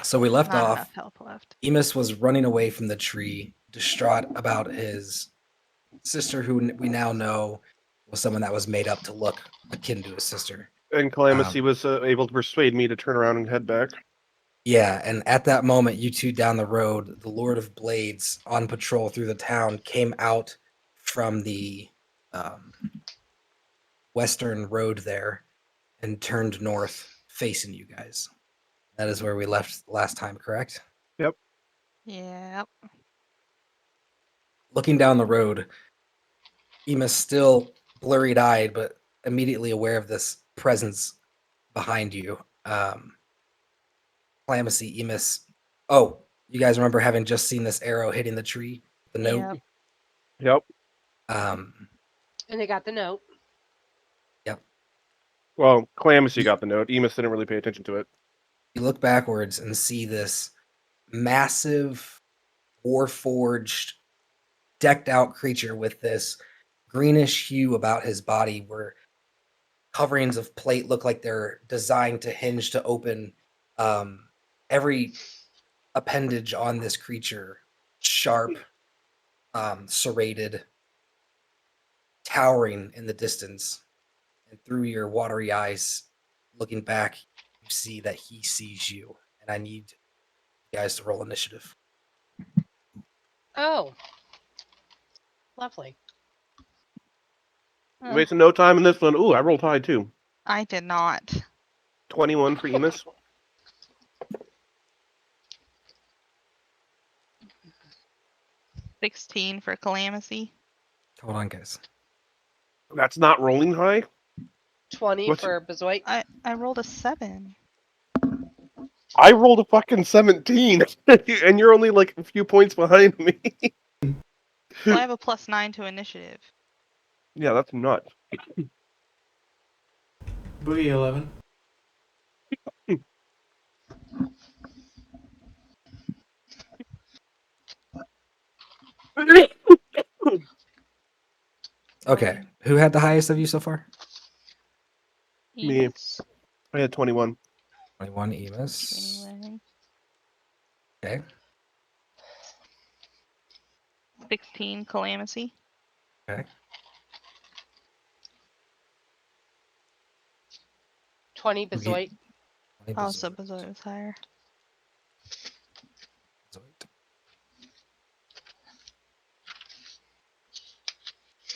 So we left Not off. enough health left. Emus was running away from the tree, distraught about his sister, who we now know was someone that was made up to look akin to his sister. And Calamus, was able to persuade me to turn around and head back. Yeah, and at that moment, you two down the road, the Lord of Blades on patrol through the town came out from the western road there and turned north, facing you guys. That is where we left last time, correct? Yep. Yep. Looking down the road, Emus still blurry-eyed, but immediately aware of this presence behind you. Calamus, Emus. Oh, you guys remember having just seen this arrow hitting the tree? The note? Yep. Um, And they got the note. Yep. Well, Calamus got the note. Emus didn't really pay attention to it. You look backwards and see this massive, war-forged, decked-out creature with this greenish hue about his body where coverings of plate look like they're designed to hinge to open. Every appendage on this creature, sharp, serrated, towering in the distance. And through your watery eyes, looking back, you see that he sees you. And I need you guys to roll initiative. Oh. Lovely. Wasting no time in this one. Ooh, I rolled high too. I did not. 21 for Emus. $16 for Calamity. Hold on, guys. That's not rolling high? 20 What's for Bezoit. I rolled a 7. I rolled a fucking 17, and you're only like a few points behind me. Well, I have a +9 to initiative. Yeah, that's nuts. Boogie 11. Okay. Who had the highest of you so far? Me. Emus. I had 21. 21 Emus. Anyway. Okay. 16 Calamity. Okay. 20 Bezoit. Oh, so Bezoit was higher.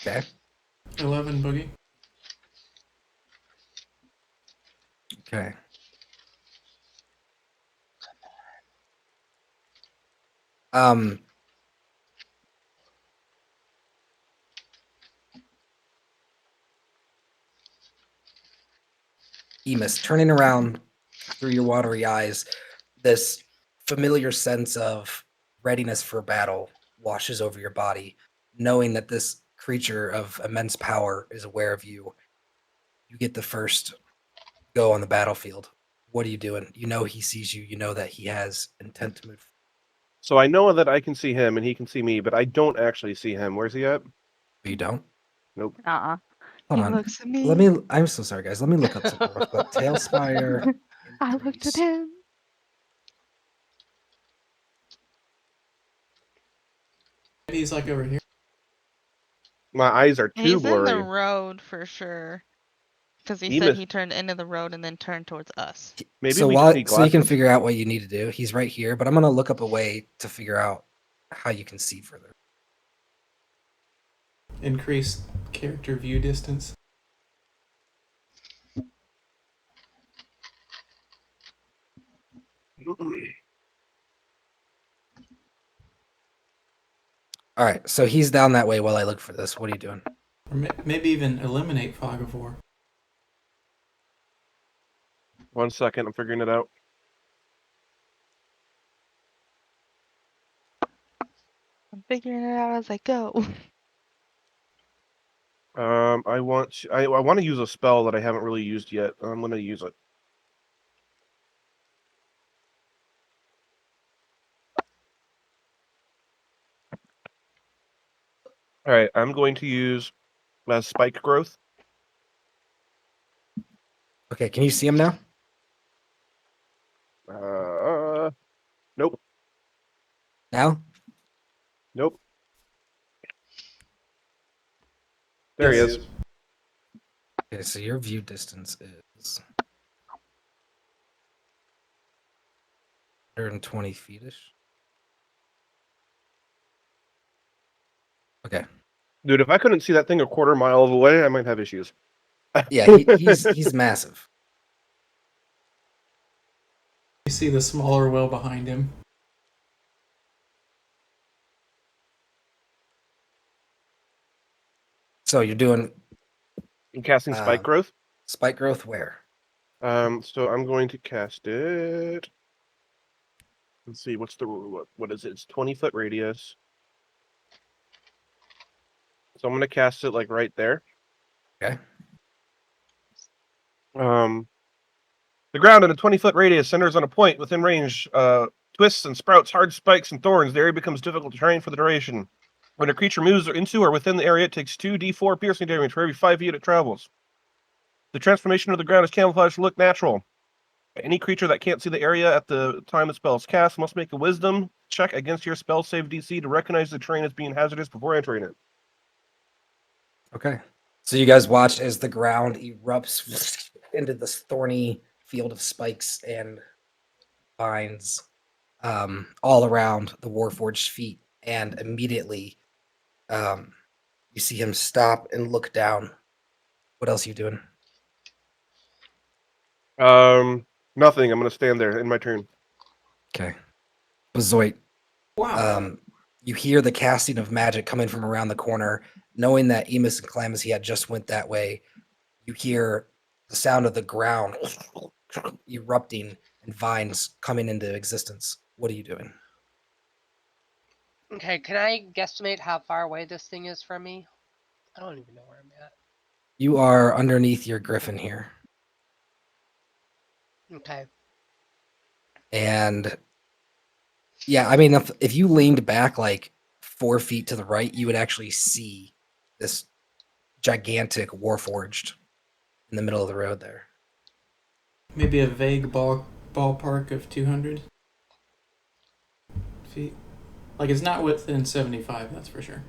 Okay. 11 Boogie. Okay. Emus, turning around through your watery eyes, this familiar sense of readiness for battle washes over your body, knowing that this creature of immense power is aware of you. You get the first go on the battlefield. What are you doing? You know he sees you. You know that he has intent to move. So I know that I can see him and he can see me, but I don't actually see him. Where's he at? You don't? Nope. Hold He on. looks at me. I'm so sorry, guys. Let me look up something real quick. Tailspire. I looked at him. He's like over here. My eyes are too He's blurry. in the road for sure. Because he Emus. said he turned into the road and then turned towards us. Maybe so we while just need so you can glasses. figure out what you need to do. He's right here, but I'm gonna look up a way to figure out how you can see further. Increase character view distance. All right, so he's down that way while I look for this. What are you doing? Or maybe even eliminate fog of war. 1 second, I'm figuring it out. I'm figuring it out as I go. I want to use a spell that I haven't really used yet. I'm going to use it. All right, I'm going to use spike growth. Okay, can you see him now? Now? Nope. There he is. Okay, so your view distance is 120 feet-ish. Okay. Dude, if I couldn't see that thing a quarter mile away, I might have issues. Yeah, he's massive. You see the smaller well behind him. So you're doing I'm casting spike Uh, growth. spike growth where? So I'm going to cast it. Let's see, what's the what is it? It's 20-foot radius. So I'm gonna cast it like right there. Okay. The ground in a 20-foot radius centers on a point within range. Twists and sprouts, hard spikes and thorns. The area becomes difficult to terrain for the duration. When a creature moves into or within the area, it takes 2d4 piercing damage for every 5 feet it travels. The transformation of the ground is camouflaged to look natural. Any creature that can't see the area at the time the spell is cast must make a wisdom check against your spell save DC to recognize the terrain as being hazardous before entering it. Okay. So you guys watch as the ground erupts into this thorny field of spikes and vines all around the Warforged feet, and immediately you see him stop and look down. What else are you doing? Nothing. I'm gonna stand there in my turn. Okay. Bazoit, Wow. you hear the casting of magic coming from around the corner, knowing that Emus and Calamus had just went that way. You hear the sound of the ground erupting and vines coming into existence. What are you doing? Okay, can I guesstimate how far away this thing is from me? I don't even know where I'm at. You are underneath your griffin here. Okay. And yeah, I mean, if you leaned back like 4 feet to the right, you would actually see this gigantic Warforged in the middle of the road there. Maybe a vague ballpark of 200 feet. Like, it's not within 75, that's for sure.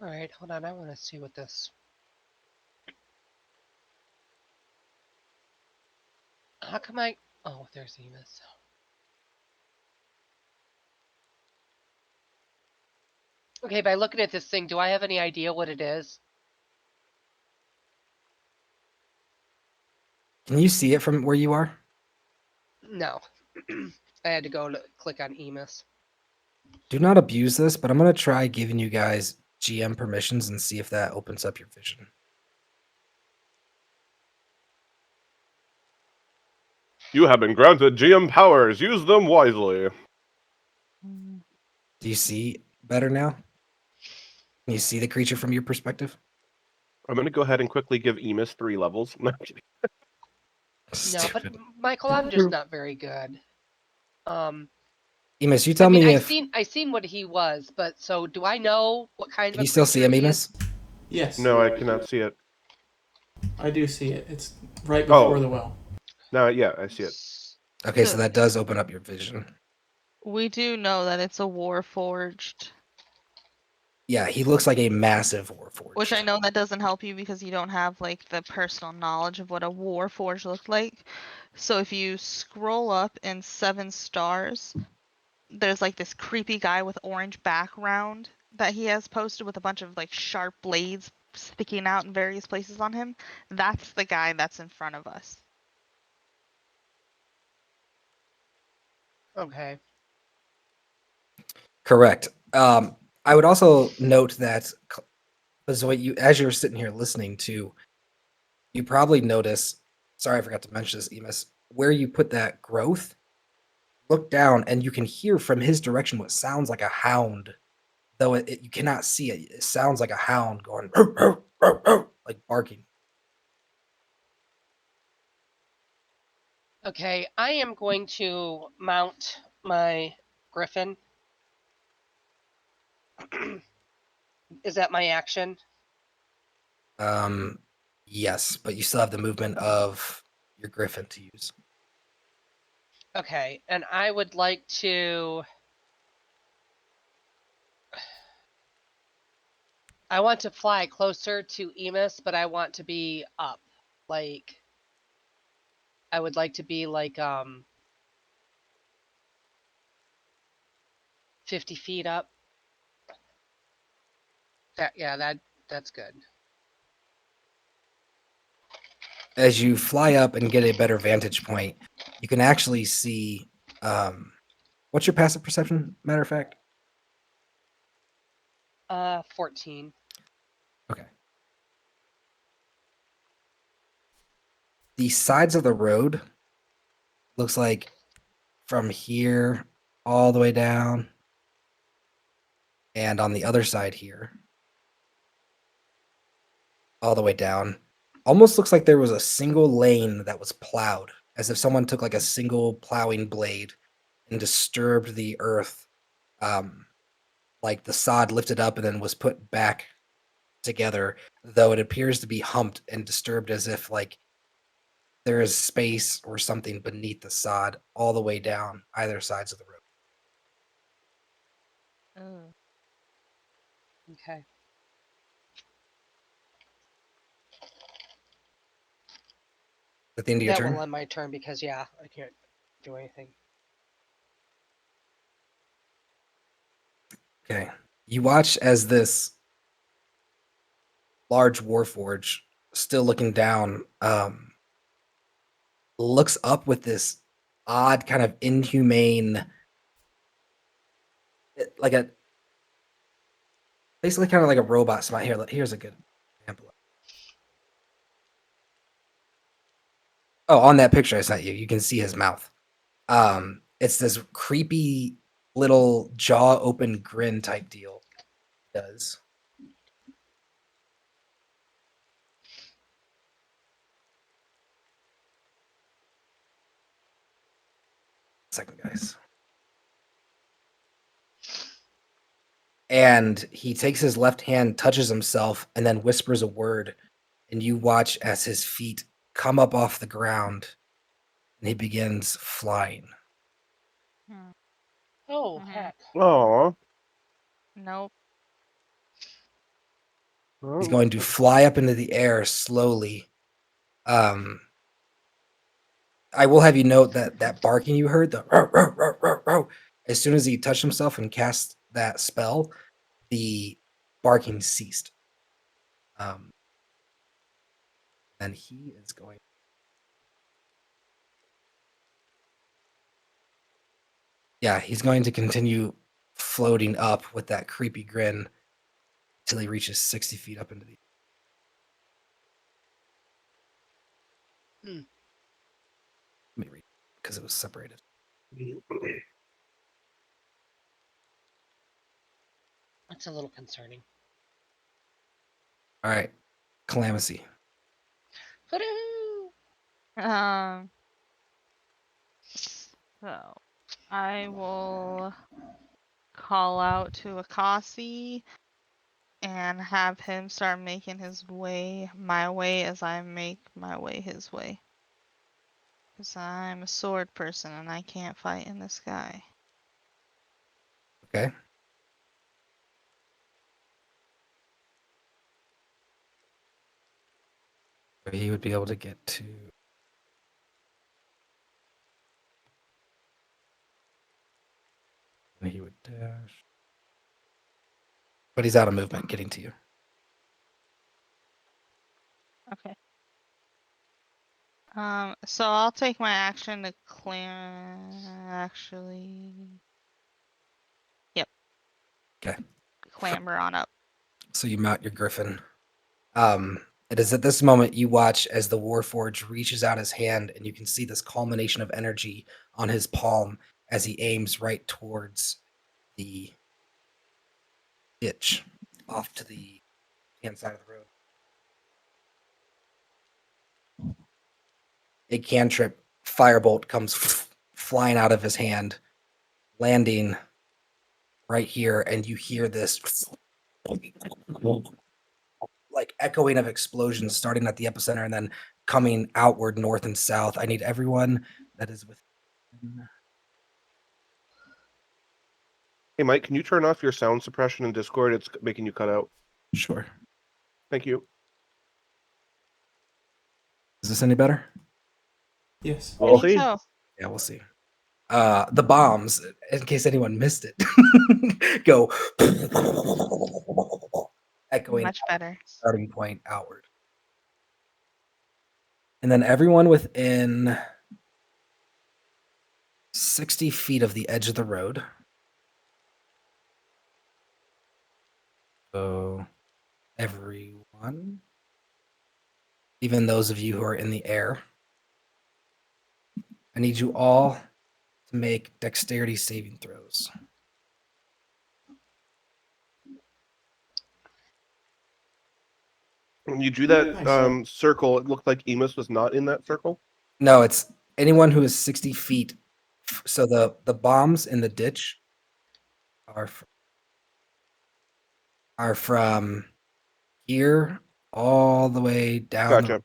Alright, hold on. I want to see what this. How come I. Oh, there's Emus. Okay, by looking at this thing, do I have any idea what it is? Can you see it from where you are? No. I had to go to click on Emus. Do not abuse this, but I'm going to try giving you guys GM permissions and see if that opens up your vision. You have been granted GM powers. Use them wisely. Do you see better now? Can you see the creature from your perspective? I'm gonna go ahead and quickly give Emus 3 levels. No, but Stupid. Michael, I'm just not very good. Emus, you I tell mean, me if I seen what he was, but so do I know what kind can of you still see creature him, he Emus? is? Yes, No, I cannot see it. I do see it. It's right before Oh. the well. No, yeah, I see it. Okay, so So- that does open up your vision. We do know that it's a Warforged, Yeah, he looks like a massive Warforged. which I know that doesn't help you because you don't have like the personal knowledge of what a Warforged looked like. So if you scroll up in 7 stars, there's like this creepy guy with orange background that he has posted with a bunch of like sharp blades sticking out in various places on him. That's the guy that's in front of us. Okay. Correct. I would also note that Bazoit, you as you're sitting here listening to, you probably notice. Sorry, I forgot to mention this, Emus. Where you put that growth, look down, and you can hear from his direction what sounds like a hound, though you cannot see it. It sounds like a hound going like barking. Okay, I am going to mount my griffin. Is that my action? Yes, but you still have the movement of your griffin to use. Okay, and I would like to I want to fly closer to Emus, but I want to be up. Like, I would like to be like 50 feet up. That's good. As you fly up and get a better vantage point, you can actually see. What's your passive perception? Matter of fact. 14. Okay. The sides of the road looks like from here all the way down, and on the other side here, all the way down. Almost looks like there was a single lane that was plowed, as if someone took like a single plowing blade and disturbed the earth. Like the sod lifted up and then was put back together, though it appears to be humped and disturbed as if like there is space or something beneath the sod all the way down either sides of the road. Oh. Okay. At the end of your That turn? will end my turn because, yeah, I can't do anything. Okay. You watch as this large warforge, still looking down, looks up with this odd kind of inhumane, like a basically kind of like a robot smile. Here's a good example. Oh, on that picture I sent you, you can see his mouth. It's this creepy little jaw open grin type deal. It does. Second, guys. And he takes his left hand, touches himself, and then whispers a word. And you watch as his feet come up off the ground and he begins flying. Hmm. Oh, Mhm. heck. Aw. Nope. He's going to fly up into the air slowly. I will have you note that that barking you heard, the row, row, row, row, row, as soon as he touched himself and cast that spell, the barking ceased. And he is going. Yeah, he's going to continue floating up with that creepy grin until he reaches 60 feet up into the. Hmm. Let me read because it was separated. That's a little concerning. All right, Calamithy. Hoodoo! Um. So, I will call out to Akasi and have him start making his way my way as I make my way his way. Because I'm a sword person and I can't fight in the sky. Okay. So he would be able to get to. And he would dash. But he's out of movement getting to you. Okay. So I'll take my action to actually. Yep. Okay. Clamber on up. So you mount your griffin. It is at this moment you watch as the Warforge reaches out his hand, and you can see this culmination of energy on his palm as he aims right towards the ditch off to the hand side of the road. A cantrip firebolt comes flying out of his hand, landing right here, and you hear this like echoing of explosions starting at the epicenter and then coming outward north and south. I need everyone that is within. Hey, Mike, can you turn off your sound suppression in Discord? It's making you cut out. Sure. Thank you. Is this any better? Yes. I We'll think see. so. Yeah, we'll see. The bombs, in case anyone missed it, go echoing Much better. starting point outward. And then everyone within 60 feet of the edge of the road. So everyone, even those of you who are in the air, I need you all to make dexterity saving throws. When you drew that Nice. circle, it looked like Emus was not in that circle. No, it's anyone who is 60 feet. So the bombs in the ditch are from here all the way down, Gotcha. and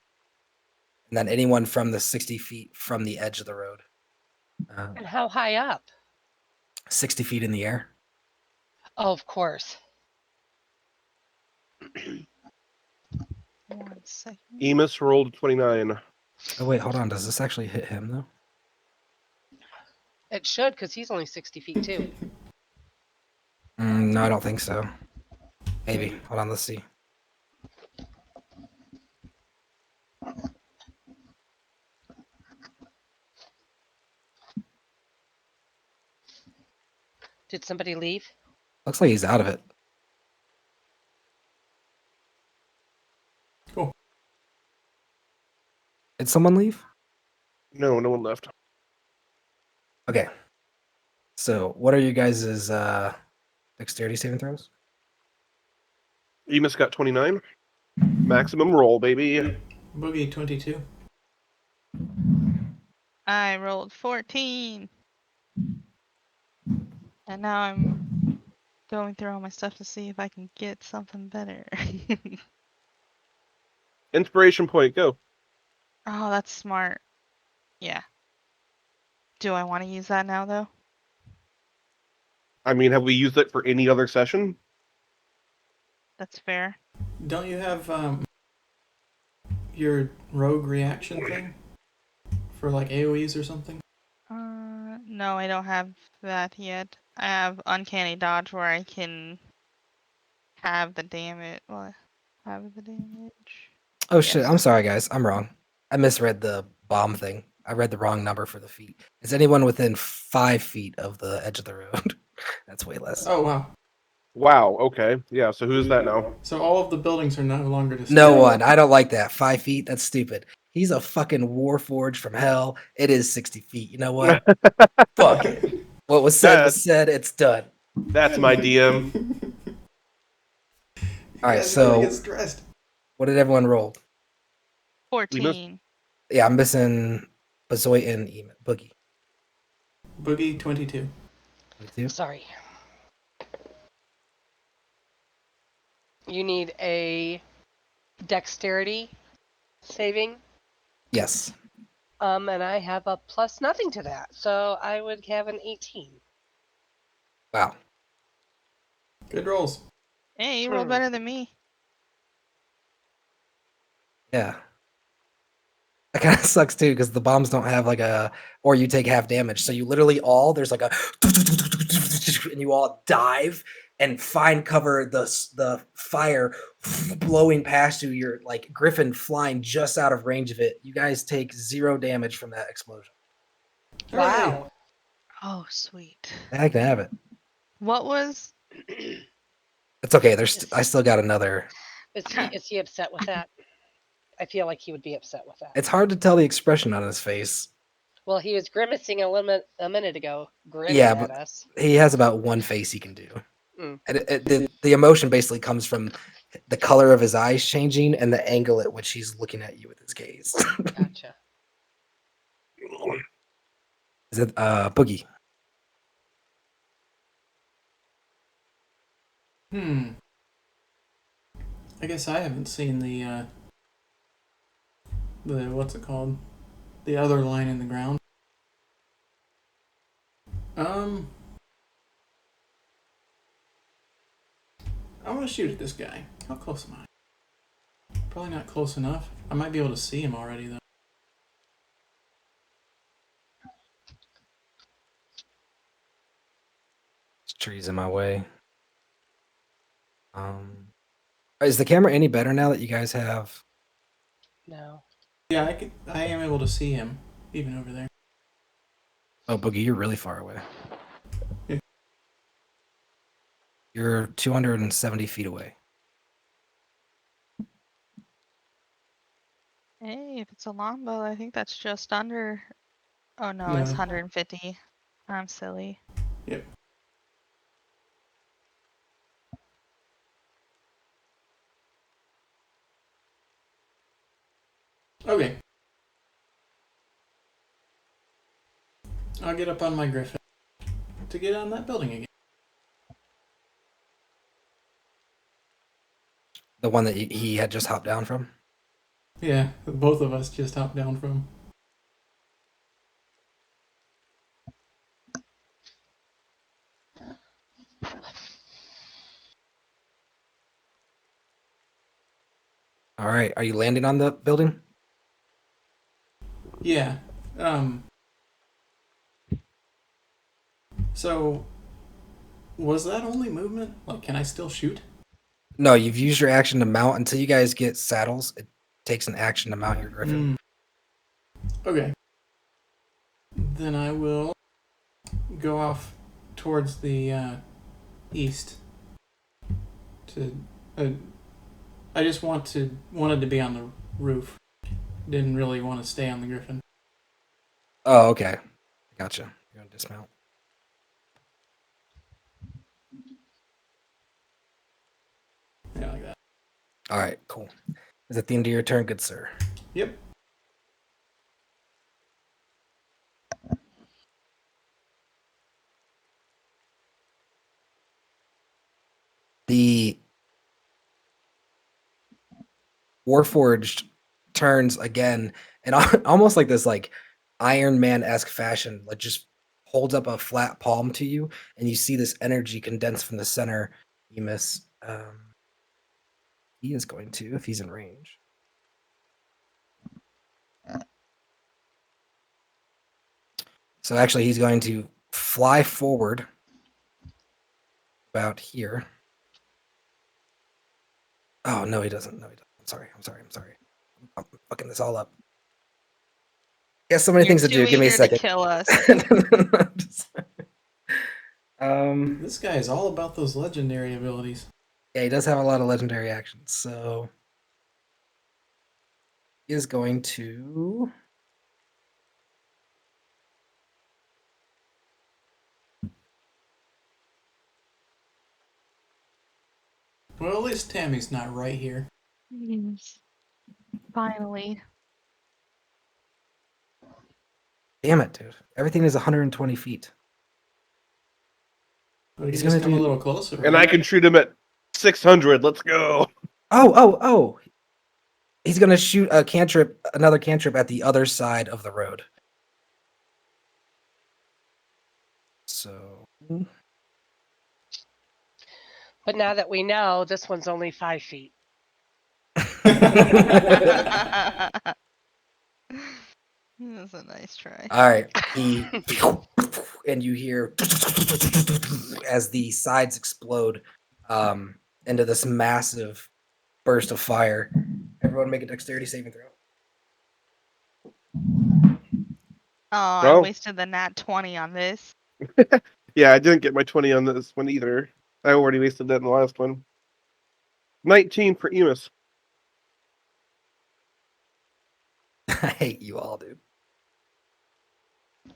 then anyone from the 60 feet from the edge of the road, And how high up? 60 feet in the air. Oh, of course. 1 second. Emus rolled 29. Oh wait, hold on. Does this actually hit him though? It should, because he's only 60 feet too. No, I don't think so. Maybe. Hold on. Let's see. Did somebody leave? Looks like he's out of it. Cool. Did someone leave? No, no one left. Okay. So what are you guys' dexterity saving throws? Emus got 29. Maximum roll, baby. Boogie 22. I rolled 14. And now I'm going through all my stuff to see if I can get something better. Inspiration point, go. Oh, that's smart. Yeah. Do I want to use that now, though? I mean, have we used it for any other session? That's fair. Don't you have your rogue reaction thing for like AoEs or something? No, I don't have that yet. I have Uncanny Dodge where I can have the damage. Well, have the damage. Oh shit! Yes. I'm sorry, guys. I'm wrong. I misread the bomb thing. I read the wrong number for the feet. Is anyone within 5 feet of the edge of the road? That's way less. Oh wow. Wow, okay. Yeah, so who's that now? So all of the buildings are no longer disturbed. No one. I don't like that. 5 feet. That's stupid. He's a fucking warforged from hell. It is 60 feet. You know what? Fuck it. What was said was said. It's done. That's my DM. All right. Guys are gonna So get stressed. what did everyone roll? 14. Yeah, I'm missing Bazoy and Boogie. Boogie 22. 22? Sorry. You need a dexterity saving. Yes. And I have a plus nothing to that, so I would have an 18. Wow. Good rolls. Hey, you roll better than me. Yeah. That kind of sucks too because the bombs don't have like or you take half damage. So you literally there's like a, and you all dive and find cover. The fire blowing past you. You're like Griffin flying just out of range of it. You guys take 0 damage from that explosion. Wow. Oh, sweet. I can have it. What was? It's okay. I still got another. Is he upset with that? I feel like he would be upset with that. It's hard to tell the expression on his face. Well, he was grimacing a minute ago, grinning Yeah, at but us. he has about one face he can do. Mm. And the emotion basically comes from the color of his eyes changing and the angle at which he's looking at you with his gaze. Gotcha. Is it Boogie? I guess I haven't seen the what's it called? The other line in the ground. I'm gonna shoot at this guy. How close am I? Probably not close enough. I might be able to see him already, though. This tree's in my way. Is the camera any better now that you guys have? No. Yeah, I am able to see him, even over there. Oh, Boogie, you're really far away. Yeah. You're 270 feet away. Hey, if it's a longbow, I think that's just under. Oh no, No. it's 150. I'm silly. Yep. Okay. I'll get up on my griffin to get on that building again. The one that he had just hopped down from? Yeah, both of us just hopped down from. All right. Are you landing on the building? Yeah. So, was that only movement? Like, can I still shoot? No, you've used your action to mount. Until you guys get saddles, it takes an action to mount your griffin. Okay. Then I will go off towards the east. I just wanted to be on the roof. Didn't really want to stay on the griffin. Oh, okay. Gotcha. You're going to dismount. Yeah, like that. All right, cool. Is it the end of your turn, good sir? Yep. The Warforged turns again, and almost like this, like Iron Man-esque fashion, like just holds up a flat palm to you, and you see this energy condense from the center. Emus, he is going to, if he's in range. So actually, he's going to fly forward about here. Oh no, he doesn't. No, he doesn't. I'm sorry. I'm fucking this all up. He has so many You're things to do. too Give me a eager second. to kill us. This guy is all about those legendary abilities. Yeah, he does have a lot of legendary actions. So he is going to. Well, at least Tammy's not right here. Yes. Finally. Damn it, dude! Everything is 120 feet. But He's he's gonna gonna come a do- little closer. And right? I can shoot him at 600. Let's go. Oh! He's gonna shoot another cantrip at the other side of the road. So But now that we know, this one's only 5 feet. That's a nice try. all right, he and you hear as the sides explode into this massive burst of fire. Everyone make a dexterity saving throw. Oh, I Well- wasted the nat 20 on this. Yeah, I didn't get my 20 on this one either. I already wasted that in the last one. 19 for Emus. I hate you all, dude.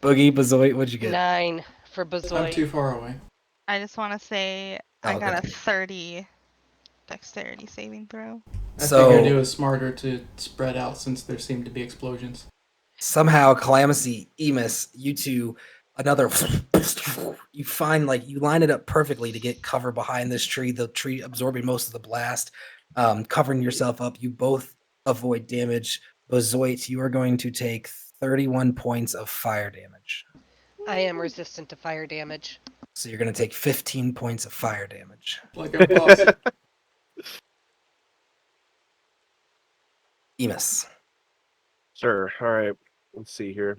Boogie, Bazoit, what'd you get? 9 for I'm Bazoy. too far away. I just want to say I Oh, got okay. a 30 dexterity saving throw. I So- figured it was smarter to spread out since there seemed to be explosions. Somehow, Calamity, Emus, you two, another. You find you line it up perfectly to get cover behind this tree. The tree absorbing most of the blast, covering yourself up. You both avoid damage. Bazoit, you are going to take 31 points of fire damage. I am resistant to fire damage. So you're going to take 15 points of fire damage. Like our boss. Emus. Sir, all right. Let's see here.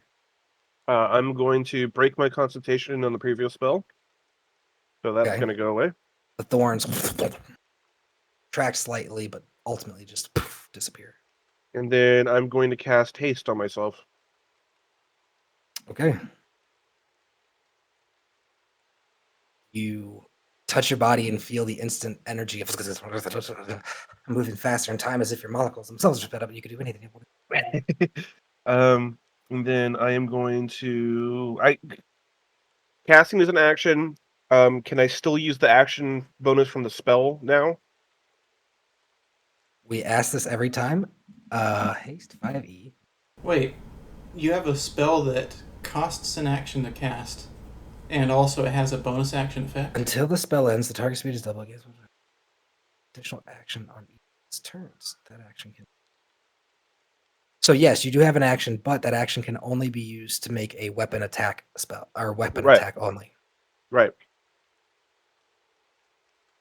I'm going to break my concentration on the previous spell. So that's Okay. going to go away. The thorns track slightly, but ultimately just disappear. And then I'm going to cast haste on myself. Okay. You touch your body and feel the instant energy of moving faster in time as if your molecules themselves are sped up and you could do anything. And then I am going to casting is an action. Can I still use the action bonus from the spell now? We ask this every time. Haste 5e. Wait, you have a spell that costs an action to cast, and also it has a bonus action effect. Until the spell ends, the target speed is double against additional action on each turns. That action can. So yes, you do have an action, but that action can only be used to make a weapon attack spell or weapon Right. attack only. Right.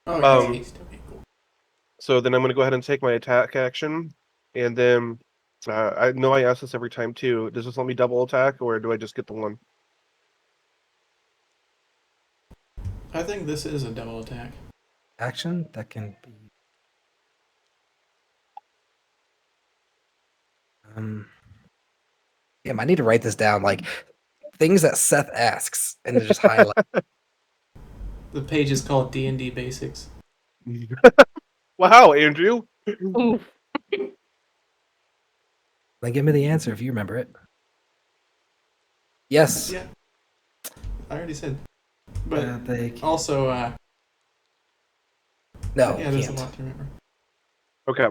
Oh, yeah, Um, haste. Okay, cool. So then I'm going to go ahead and take my attack action. And then I know I ask this every time too. Does this let me double attack or do I just get the one? I think this is a double attack. Action that can be. Damn, I need to write this down. Like things that Seth asks and just highlight. The page is called D&D Basics. Wow, Andrew. Then give me the answer if you remember it. Yes. Yeah, I already said. But They can't. also, No, yeah, there's can't. a lot to remember. Okay.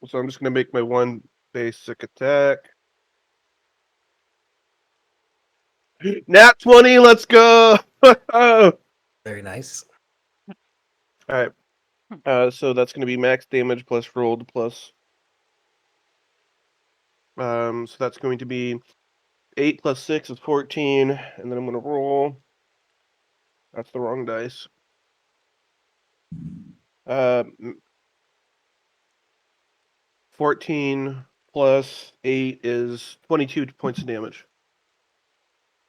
So I'm just going to make my one basic attack. Nat 20, let's go! All Very nice. right. So that's going to be max damage plus rolled plus. So that's going to be 8 plus 6 is 14. And then I'm going to roll. That's the wrong dice. 14 plus 8 is 22 points of damage.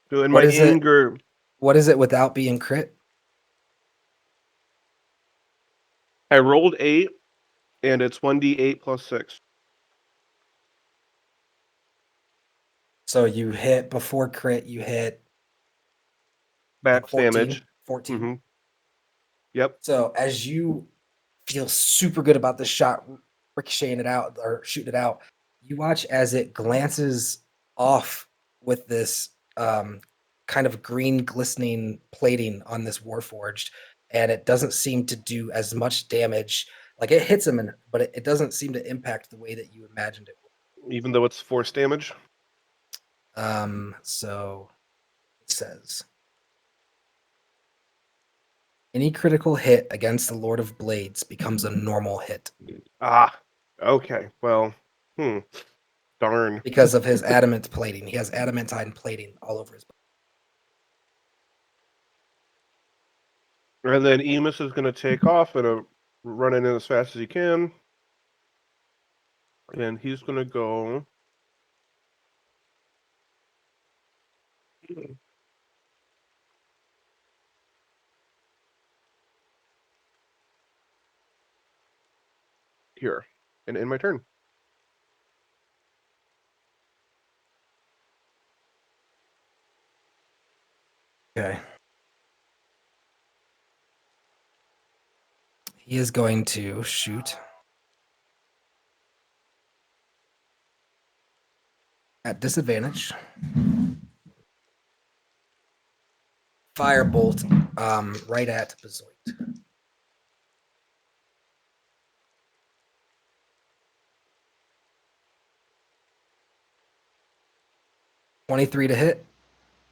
So in What my is it? anger, What is it without being crit? I rolled 8, and it's 1d8 plus 6. So you hit before crit, you hit Max 14. damage. 14. Mm-hmm. Yep. So as you feel super good about this shot, ricocheting it out or shooting it out, you watch as it glances off with this kind of green glistening plating on this Warforged, and it doesn't seem to do as much damage. Like it hits him, but it doesn't seem to impact the way that you imagined it would. Even though it's force damage. So it says any critical hit against the Lord of Blades becomes a normal hit Ah. Okay. Well. Darn. because of his adamant plating. He has adamantine plating all over his body. And then Emus is going to take off and run in as fast as he can. And he's going to go. Here. And in my turn. Okay. He is going to shoot at disadvantage. Firebolt right at Bezoit. $23 to hit.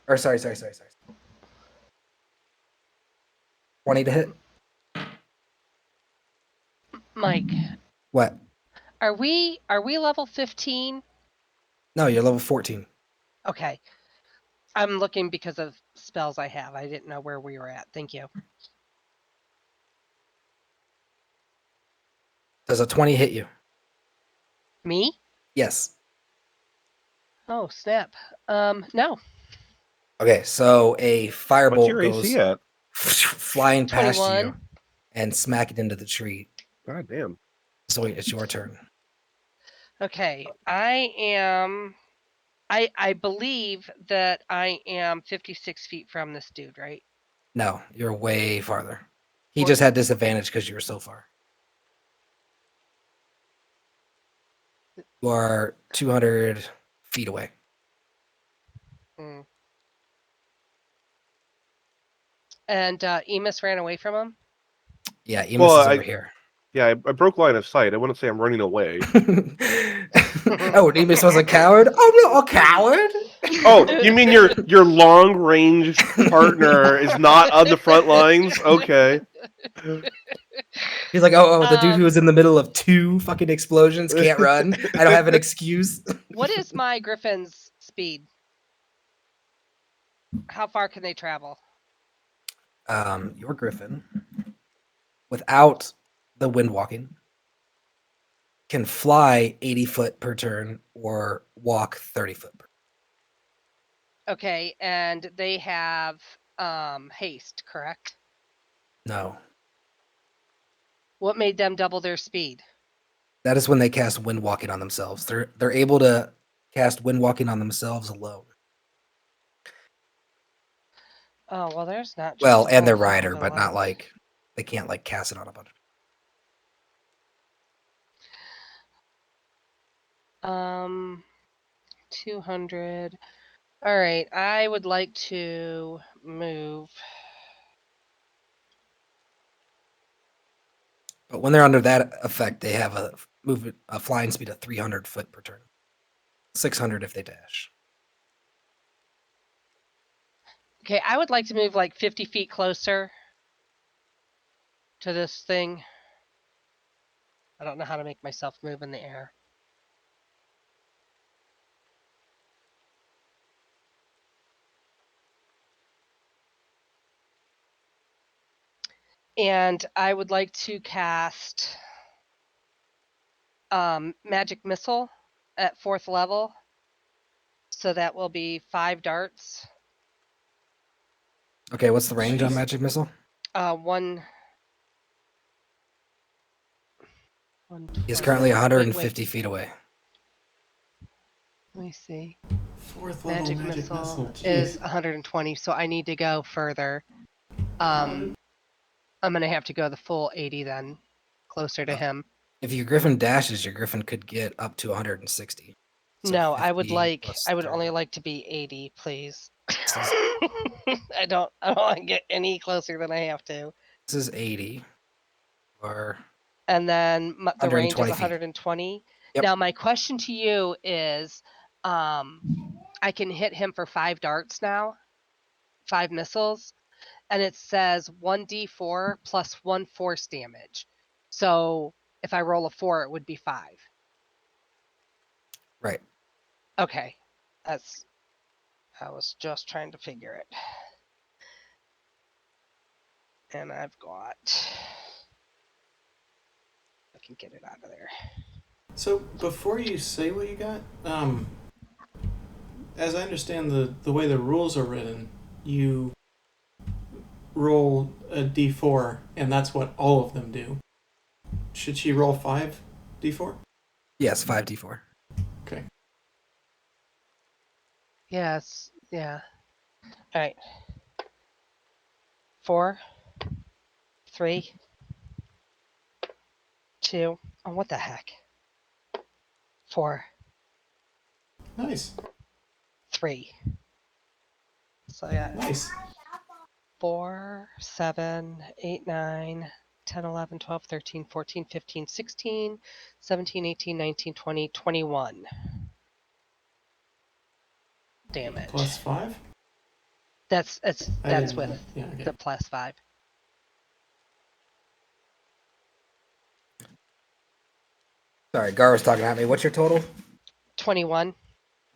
Or sorry. 20 to hit. Mike, What? are we level 15? No, you're level 14. Okay. I'm looking because of spells I have. I didn't know where we were at. Thank you. Does a 20 hit you? Me? Yes. Oh, snap. No. Okay, so a What's firebolt your goes AC at? flying past 21. you and smack it into the tree. God damn. So it's your turn. Okay, I believe that I am 56 feet from this dude, right? No, you're way farther. He Or- just had disadvantage because you were so far. You are 200 feet away. Hmm. And Emus ran away from him? Yeah, Emus Well, is over here. Yeah, I broke line of sight. I wouldn't say I'm running away. Oh, Emus was a coward? I'm not a coward. Oh, you mean your long range partner is not on the front lines? Okay. He's like, oh, the dude who Um, was in the middle of 2 fucking explosions can't run. I don't have an excuse. What is my griffin's speed? How far can they travel? Your griffin, without the wind walking, can fly 80 foot per turn or walk 30 foot per. Okay, and they have haste, correct? No. What made them double their speed? That is when they cast wind walking on themselves. They're able to cast wind walking on themselves alone. Oh, well, there's not Well, just and their one fuck rider, of but not life. like they can't like cast it on a bunch. 200. All right, I would like to move. But when they're under that effect, they have a flying speed of 300 foot per turn. 600 if they dash. Okay, I would like to move like 50 feet closer to this thing. I don't know how to make myself move in the air. And I would like to cast Magic Missile at 4th level. So that will be 5 darts. Okay, what's the range on Jeez. magic missile? One. He's currently 150 wait. feet away. Let me see. 4th level magic missile. Is Jeez. 120, so I need to go further. I'm gonna have to go the full 80 then, closer to him. If your griffin dashes, your griffin could get up to 160. So No, I 50 plus would 30. only like to be 80, please. This is, I don't want to get any closer than I have to. this is 80 or And then the range is 120 feet. 120. Yep. Now my question to you is, I can hit him for 5 darts now, 5 missiles, and it says 1d4 plus 1 force damage. So if I roll a 4, it would be 5. Right. Okay, I was just trying to figure it. And I've got, I can get it out of there. So before you say what you got, as I understand the way the rules are written, you roll a d4, and that's what all of them do. Should she roll 5 d4? Yes, 5d4. Okay. Yes, yeah. All right. 4, 3, 2. Oh, what the heck? 4, Nice. 3. So I got Nice. 4, 7, 8, 9, 10, 11, 12, 13, 14, 15, 16, 17, 18, 19, 20, 21 damage. Plus 5? That's I that's didn't with know. Yeah, okay. the plus 5. Sorry, Gar was talking at me. What's your total? 21.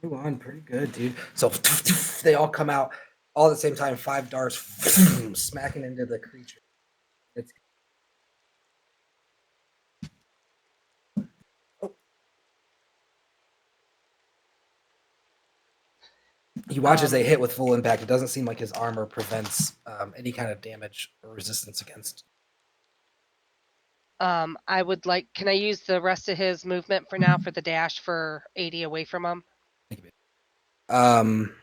21, pretty good, dude. So they all come out all at the same time, 5 darts smacking into the creature. It's You watch as they hit with full impact. It doesn't seem like his armor prevents any kind of damage or resistance against. I would like. Can I use the rest of his movement for now for the dash for 80 away from him? I'm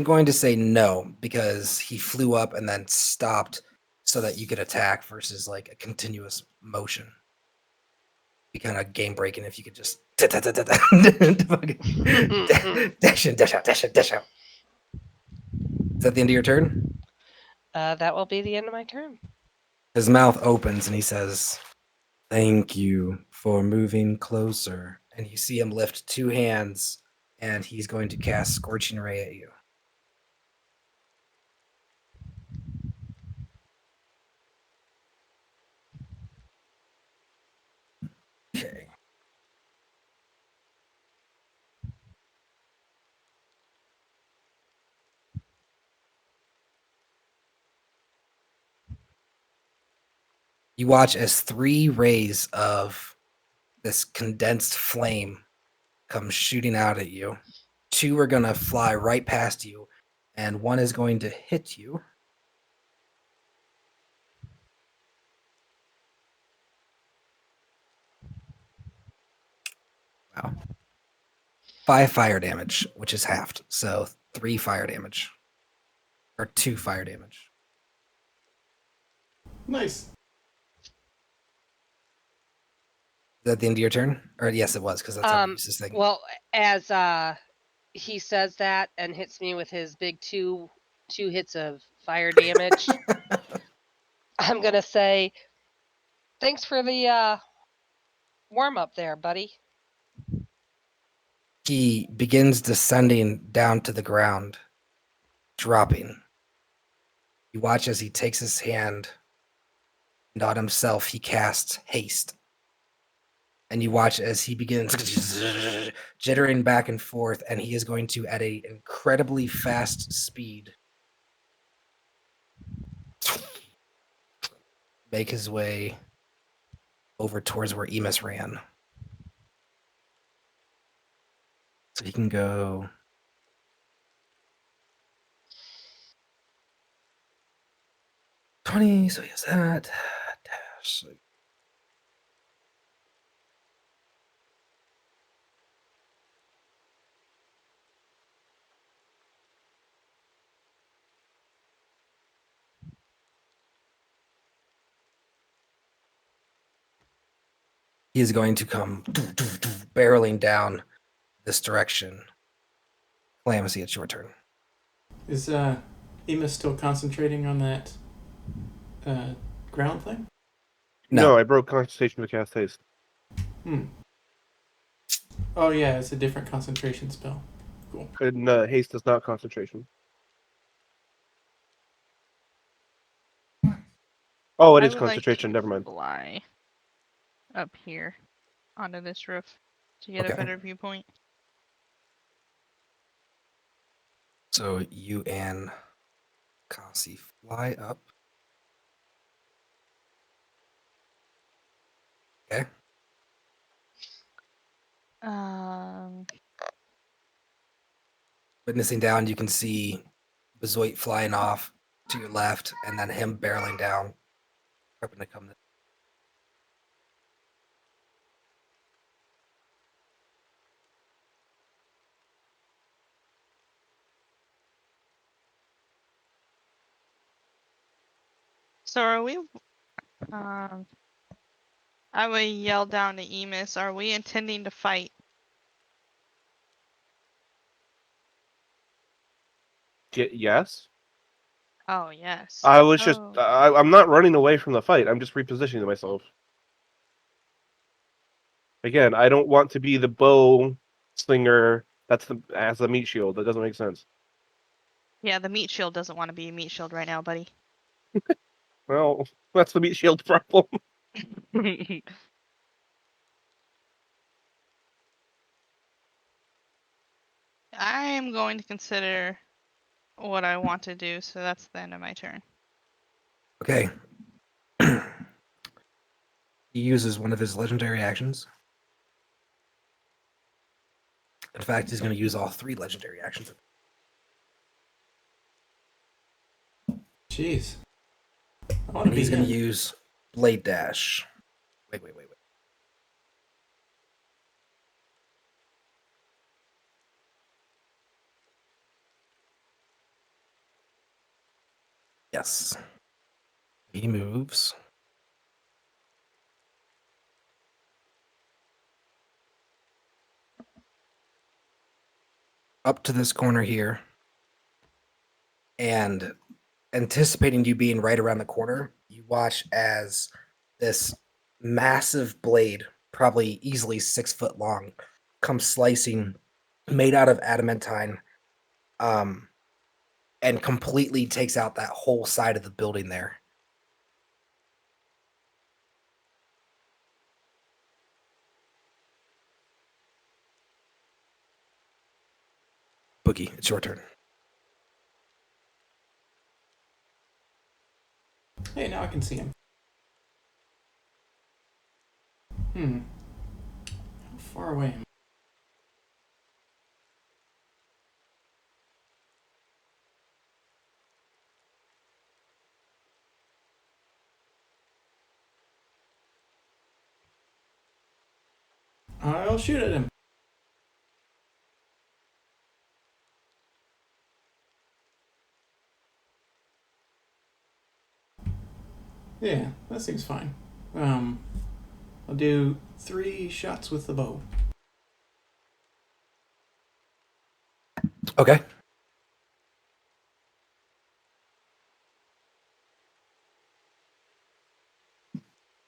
going to say no because he flew up and then stopped so that you could attack versus like a continuous motion. Be kind of game breaking if you could just dash in, dash out, dash in, dash out. Is that the end of your turn? That will be the end of my turn. His mouth opens and he says, "Thank you for moving closer." And you see him lift 2 hands and he's going to cast Scorching Ray at you. Okay. You watch as 3 rays of this condensed flame come shooting out at you. 2 are going to fly right past you, and 1 is going to hit you. Wow. 5 fire damage, which is halved. So 3 fire damage. Or 2 fire damage. Nice. Is that the end of your turn? Or yes, it was, because that's how he uses this thing. Well, as he says that and hits me with his big two hits of fire damage, I'm gonna say, thanks for the warm up there, buddy. He begins descending down to the ground, dropping. You watch as he takes his hand, and on himself he casts haste. And you watch as he begins jittering back and forth, and he is going to, at an incredibly fast speed, make his way over towards where Emus ran. So he can go 20, so he has that. Dash. He is going to come barreling down this direction. Calamithy, it's your turn. Is Ema still concentrating on that ground thing? No, I broke concentration to cast haste. Oh yeah, it's a different concentration spell. Cool. And haste is not concentration. Oh, it I is would like concentration. to Never mind. fly up here onto this roof to get Okay. a better viewpoint. So you and Kasi fly up. Okay. Witnessing down, you can see Bezoit flying off to your left, and then him barreling down, hoping to come. So are we? I would yell down to Emus. Are we intending to fight? Yes. Oh yes. I was just. Oh. I'm not running away from the fight. I'm just repositioning myself. Again, I don't want to be the bow slinger. As a meat shield. That doesn't make sense. Yeah, the meat shield doesn't want to be a meat shield right now, buddy. Well, that's the meat shield problem. I am going to consider what I want to do, so that's the end of my turn. Okay. He uses one of his legendary actions. In fact, he's going to use all 3 legendary actions. Jeez. I want And to be he's going to him. use Blade Dash. Wait. Yes. He moves. Up to this corner here. And anticipating you being right around the corner, you watch as this massive blade, probably easily 6 foot long, comes slicing, made out of adamantine, and completely takes out that whole side of the building there. Boogie, it's your turn. Hey, now I can see him. How far away am I? I'll shoot at him. Yeah, that seems fine. I'll do 3 shots with the bow. Okay.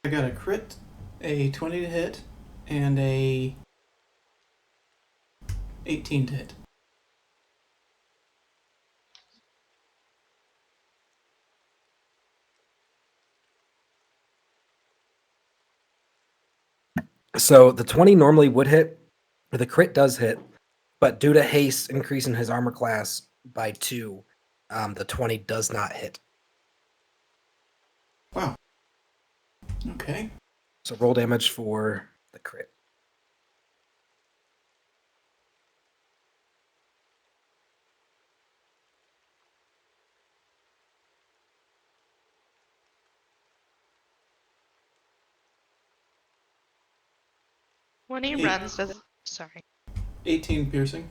I got a crit, a 20 to hit, and a 18 to hit. So the 20 normally would hit, or the crit does hit, but due to haste increasing his armor class by 2, the 20 does not hit. Wow. Okay. So roll damage for the crit. When he Eight. runs, does sorry. 18 piercing.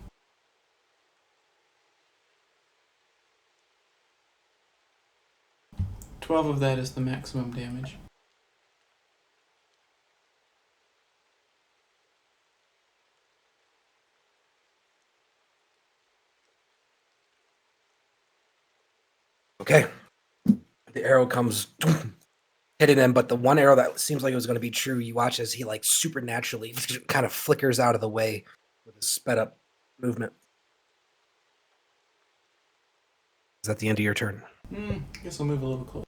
$12 of that is the maximum damage. Okay. The arrow comes hitting him, but the one arrow that seems like it was going to be true, you watch as he like supernaturally kind of flickers out of the way with a sped up movement. Is that the end of your turn? Guess I'll move a little closer.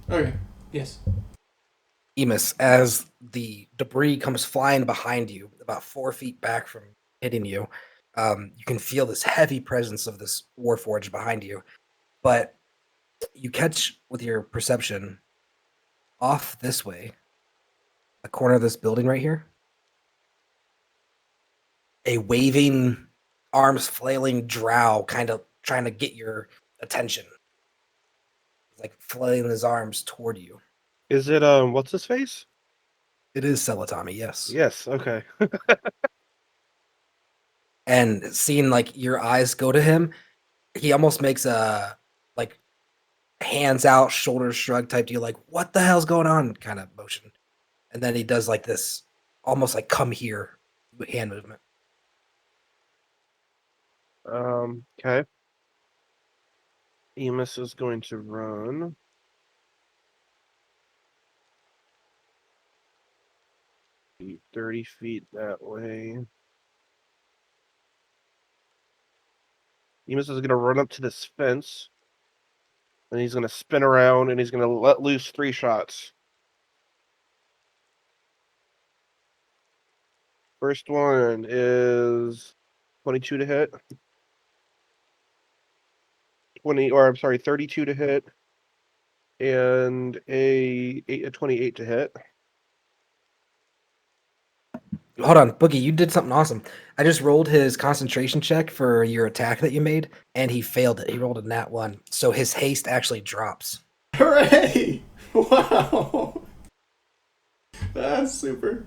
Okay. Yes. Emus, as the debris comes flying behind you, about 4 feet back from hitting you, you can feel this heavy presence of this warforge behind you. But you catch with your perception off this way, the corner of this building right here, a waving, arms flailing drow kind of trying to get your attention. He's like flailing his arms toward you. Is it what's his face? It is Celatami, yes. Yes, okay. And seeing like your eyes go to him, he almost makes a like hands out, shoulders shrug type deal, like what the hell's going on kind of motion. And then he does like this almost like come here hand movement. Okay. Emus is going to run. Be 30 feet that way. Emus is going to run up to this fence. And he's going to spin around and he's going to let loose 3 shots. First one is 22 to hit. 32 to hit. and a 28 to hit. Hold on, Boogie, you did something awesome. I just rolled his concentration check for your attack that you made, and he failed it. He rolled a nat 1. So his haste actually drops. Hooray! Wow. That's super.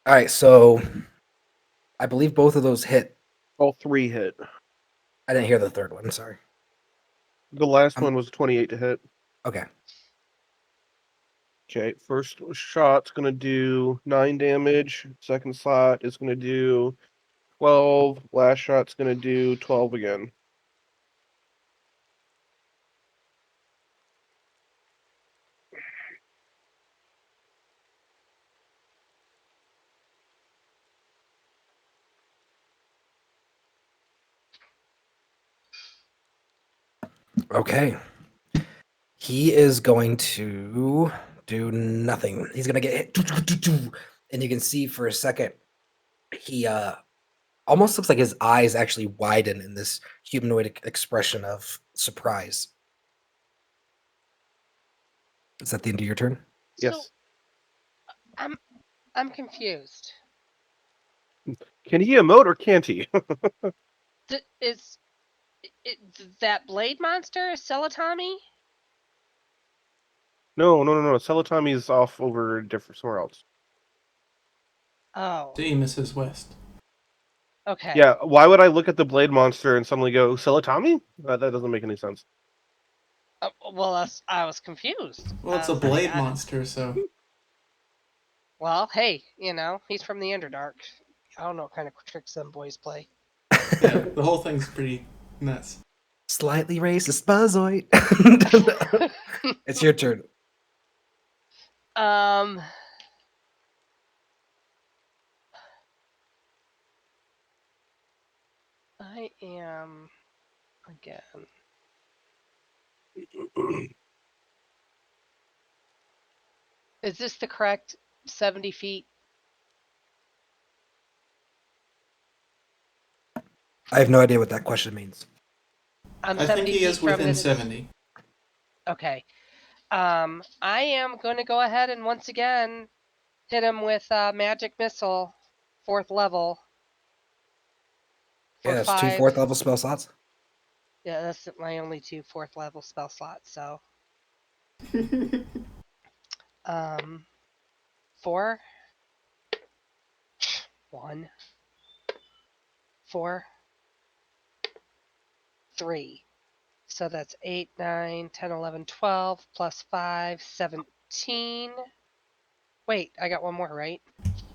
All right, so I believe both of those hit. All 3 hit. I didn't hear the third one. Sorry. The last Um, one was 28 to hit. Okay. Okay, first shot's gonna do 9 damage. Second slot is gonna do 12. Last shot's gonna do 12 again. Okay. He is going to do nothing. He's going to get hit. And you can see for a second, he almost looks like his eyes actually widen in this humanoid expression of surprise. Is that the end of your turn? Yes. So I'm confused. Can he emote or can't he? Is that blade monster a Celatami? No. Celatami's off over different somewhere else. Oh, See, Mrs. West. okay. Yeah, why would I look at the blade monster and suddenly go, Celatami? That doesn't make any sense. Well, I was confused. Well, it's I a was like, blade monster, so. Well, hey, he's from the Underdark. I don't know what kind of tricks them boys play. Yeah, the whole thing's pretty nuts. Slightly racist buzzoid. It's your turn. um. I am again. Is this the correct 70 feet? I have no idea what that question means. I'm I 70 think he feet is from within his... 70. Okay. I am going to go ahead and once again hit him with magic missile, 4th level. Yeah, For that's 2 5. 4th level spell slots. Yeah, that's my only 2 4th level spell slots. So 4, 1, 4, 3. So that's 8, 9, 10, 11, 12, plus 5, 17. Wait, I got one more, right?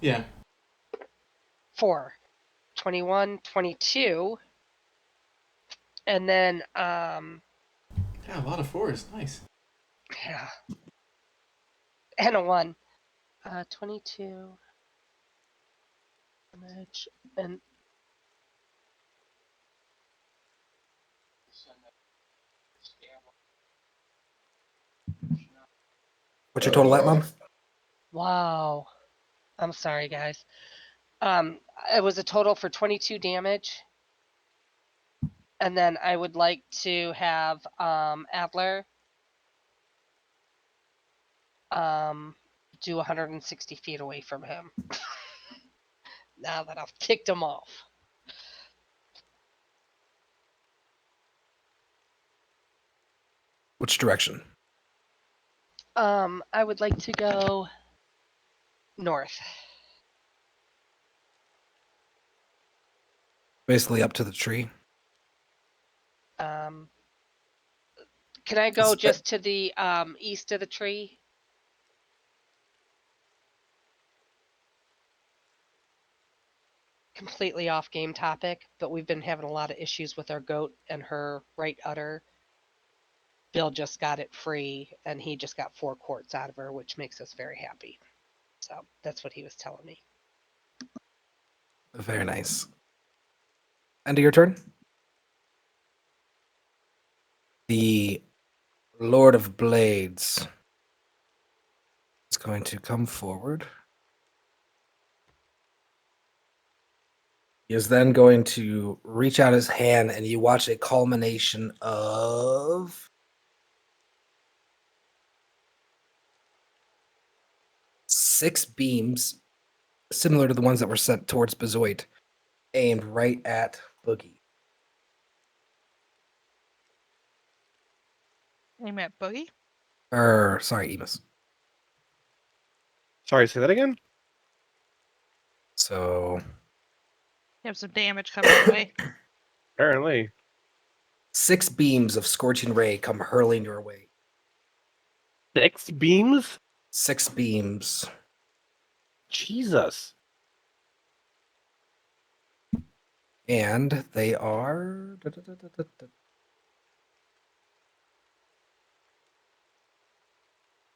Yeah. 4, 21, 22. And then, Yeah, a lot of 4s. Nice. yeah. And a 1. 22 damage. And What's your total at, Mom? wow. I'm sorry, guys. It was a total for 22 damage. And then I would like to have Adler do 160 feet away from him. Now that I've kicked him off. Which direction? I would like to go north. Basically up to the tree. Can I go just to the east of the tree? Completely off game topic, but we've been having a lot of issues with our goat and her right udder. Bill just got it free, and he just got 4 quarts out of her, which makes us very happy. So that's what he was telling me. Very nice. End of your turn? The Lord of Blades is going to come forward. He is then going to reach out his hand, and you watch a culmination of 6 beams, similar to the ones that were sent towards Bezoit, aimed right at Boogie. Aim at Boogie. Sorry, Emus. Sorry, say that again? So You have some damage coming your way. Apparently. 6 beams of scorching ray come hurling your way. 6 beams? 6 beams. Jesus. And they are.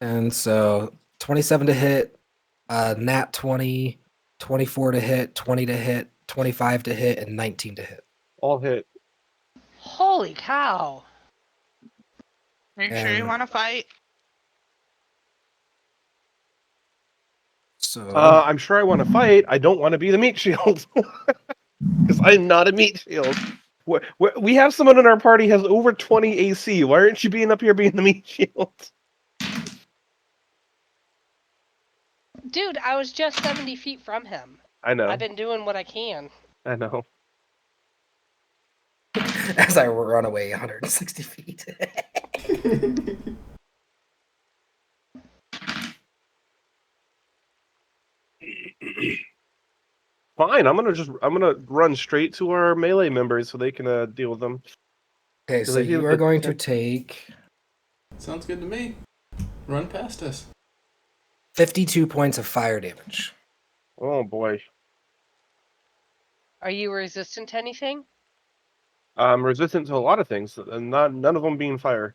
And so 27 to hit, nat 20, 24 to hit, 20 to hit, 25 to hit, and 19 to hit. All hit. Holy cow! Are you sure you And- want to fight? So I'm sure I want to fight. I don't want to be the meat shield. Because I'm not a meat shield. We have someone in our party has over 20 AC. Why aren't you being up here being the meat shield? Dude, I was just 70 feet from him. I know. I've been doing what I can. I know. as I run away 160 feet. Fine. I'm gonna run straight to our melee members so they can deal with them. Okay, so they do you are the going to 10 take Sounds good to me. Run past us. 52 points of fire damage. Oh boy. Are you resistant to anything? I'm resistant to a lot of things, and none of them being fire.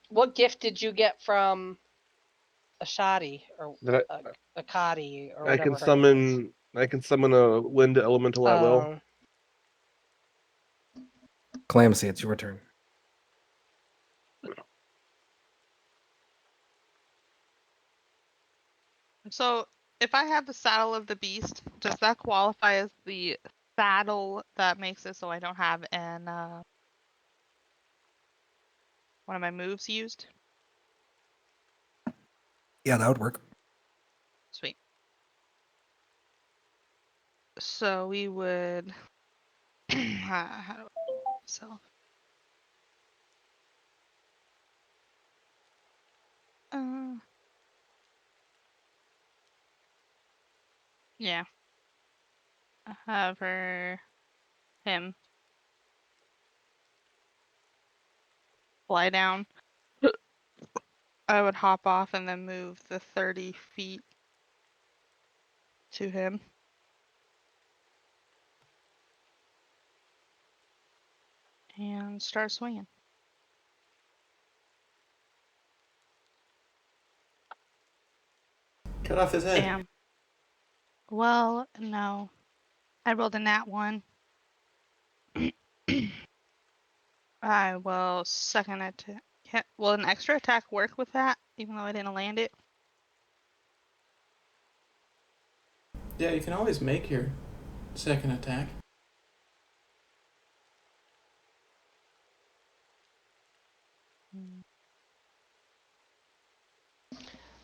What gift did you get from Ashadi or That Akadi or I whatever can her name is? summon. I can summon a wind elemental at will. Calamity, it's your turn. So, if I have the saddle of the beast, does that qualify as the saddle that makes it so I don't have an one of my moves used? Yeah, that would work. Sweet. So we would. How do I myself? Yeah. Have him fly down. I would hop off and then move the 30 feet to him. And start swinging. Cut off his head. Bam. Well, no. I rolled a nat 1. I will second attack. Will an extra attack work with that, even though I didn't land it? Yeah, you can always make your second attack.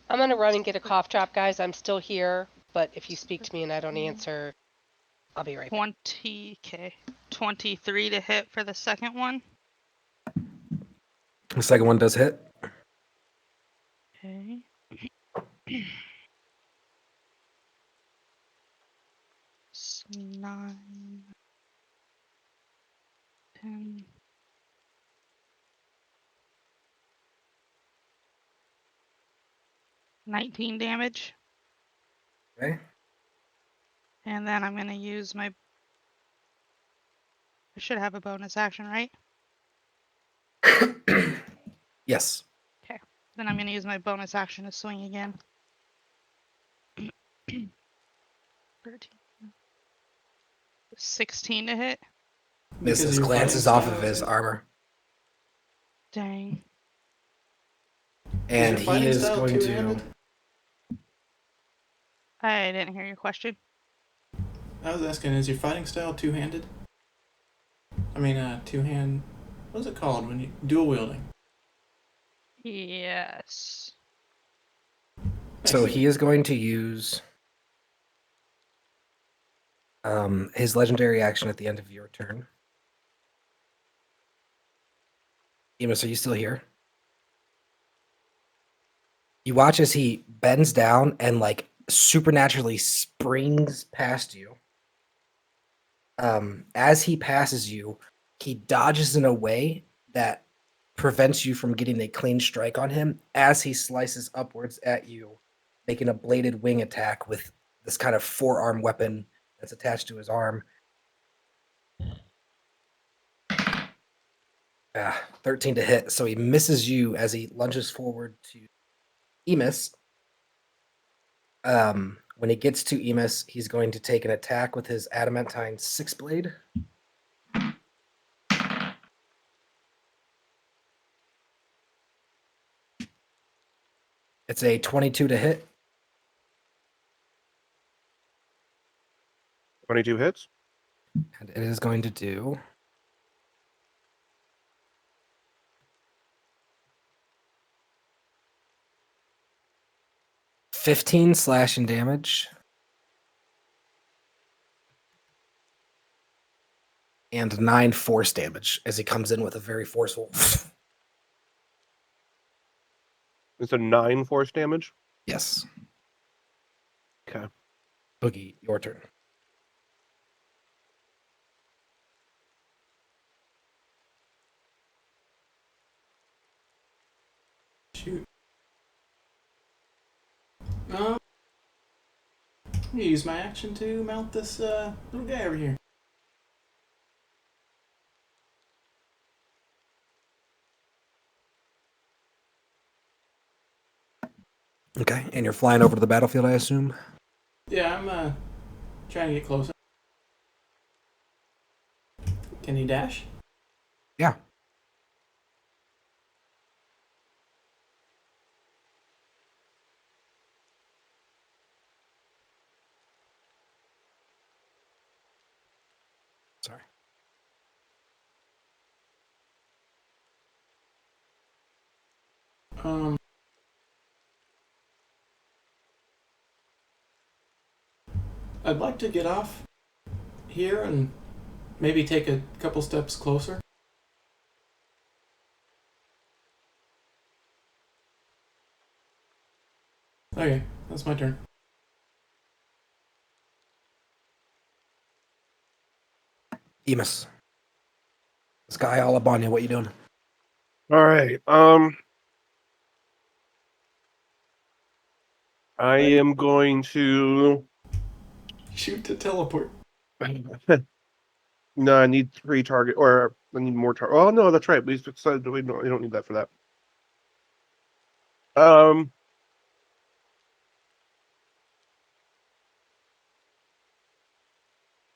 I'm gonna run and get a cough drop, guys. I'm still here, but if you speak to me and I don't answer, I'll be right back. 20k. 23 to hit for the second one. The second one does hit. Okay. 9, 10. 19 damage. Okay. And then I'm going to use my. I should have a bonus action, right? Yes. Okay. Then I'm going to use my bonus action to swing again. 13. 16 to hit. Because Misses, your glances fighting off style of his is- armor. Dang. And your he fighting is style going to. two-handed? I didn't hear your question. I was asking, is your fighting style two-handed? I mean, two-hand. What's it called when you dual wielding? Yes. So he is going to use his legendary action at the end of your turn. Emus, are you still here? You watch as he bends down and like supernaturally springs past you. As he passes you, he dodges in a way that prevents you from getting a clean strike on him as he slices upwards at you, making a bladed wing attack with this kind of forearm weapon that's attached to his arm. 13 to hit, so he misses you as he lunges forward to Emus. When he gets to Emus, he's going to take an attack with his adamantine six blade. It's a 22 to hit. 22 hits. And it is going to do 15 slashing damage and 9 force damage as he comes in with a very forceful. It's a 9 force damage. Yes. Okay. Boogie, your turn. Shoot. I'm gonna use my action to mount this little guy over here. Okay, and you're flying over to the battlefield, I assume? Yeah, I'm trying to get closer. Can you dash? Yeah. Sorry. I'd like to get off here and maybe take a couple steps closer. Okay, that's my turn. Emus. This guy all up on you. What you doing? All right. I am going to. Shoot to teleport. No, I need 3 target, or I need more target. Oh no, that's right. We decided we don't need that for that.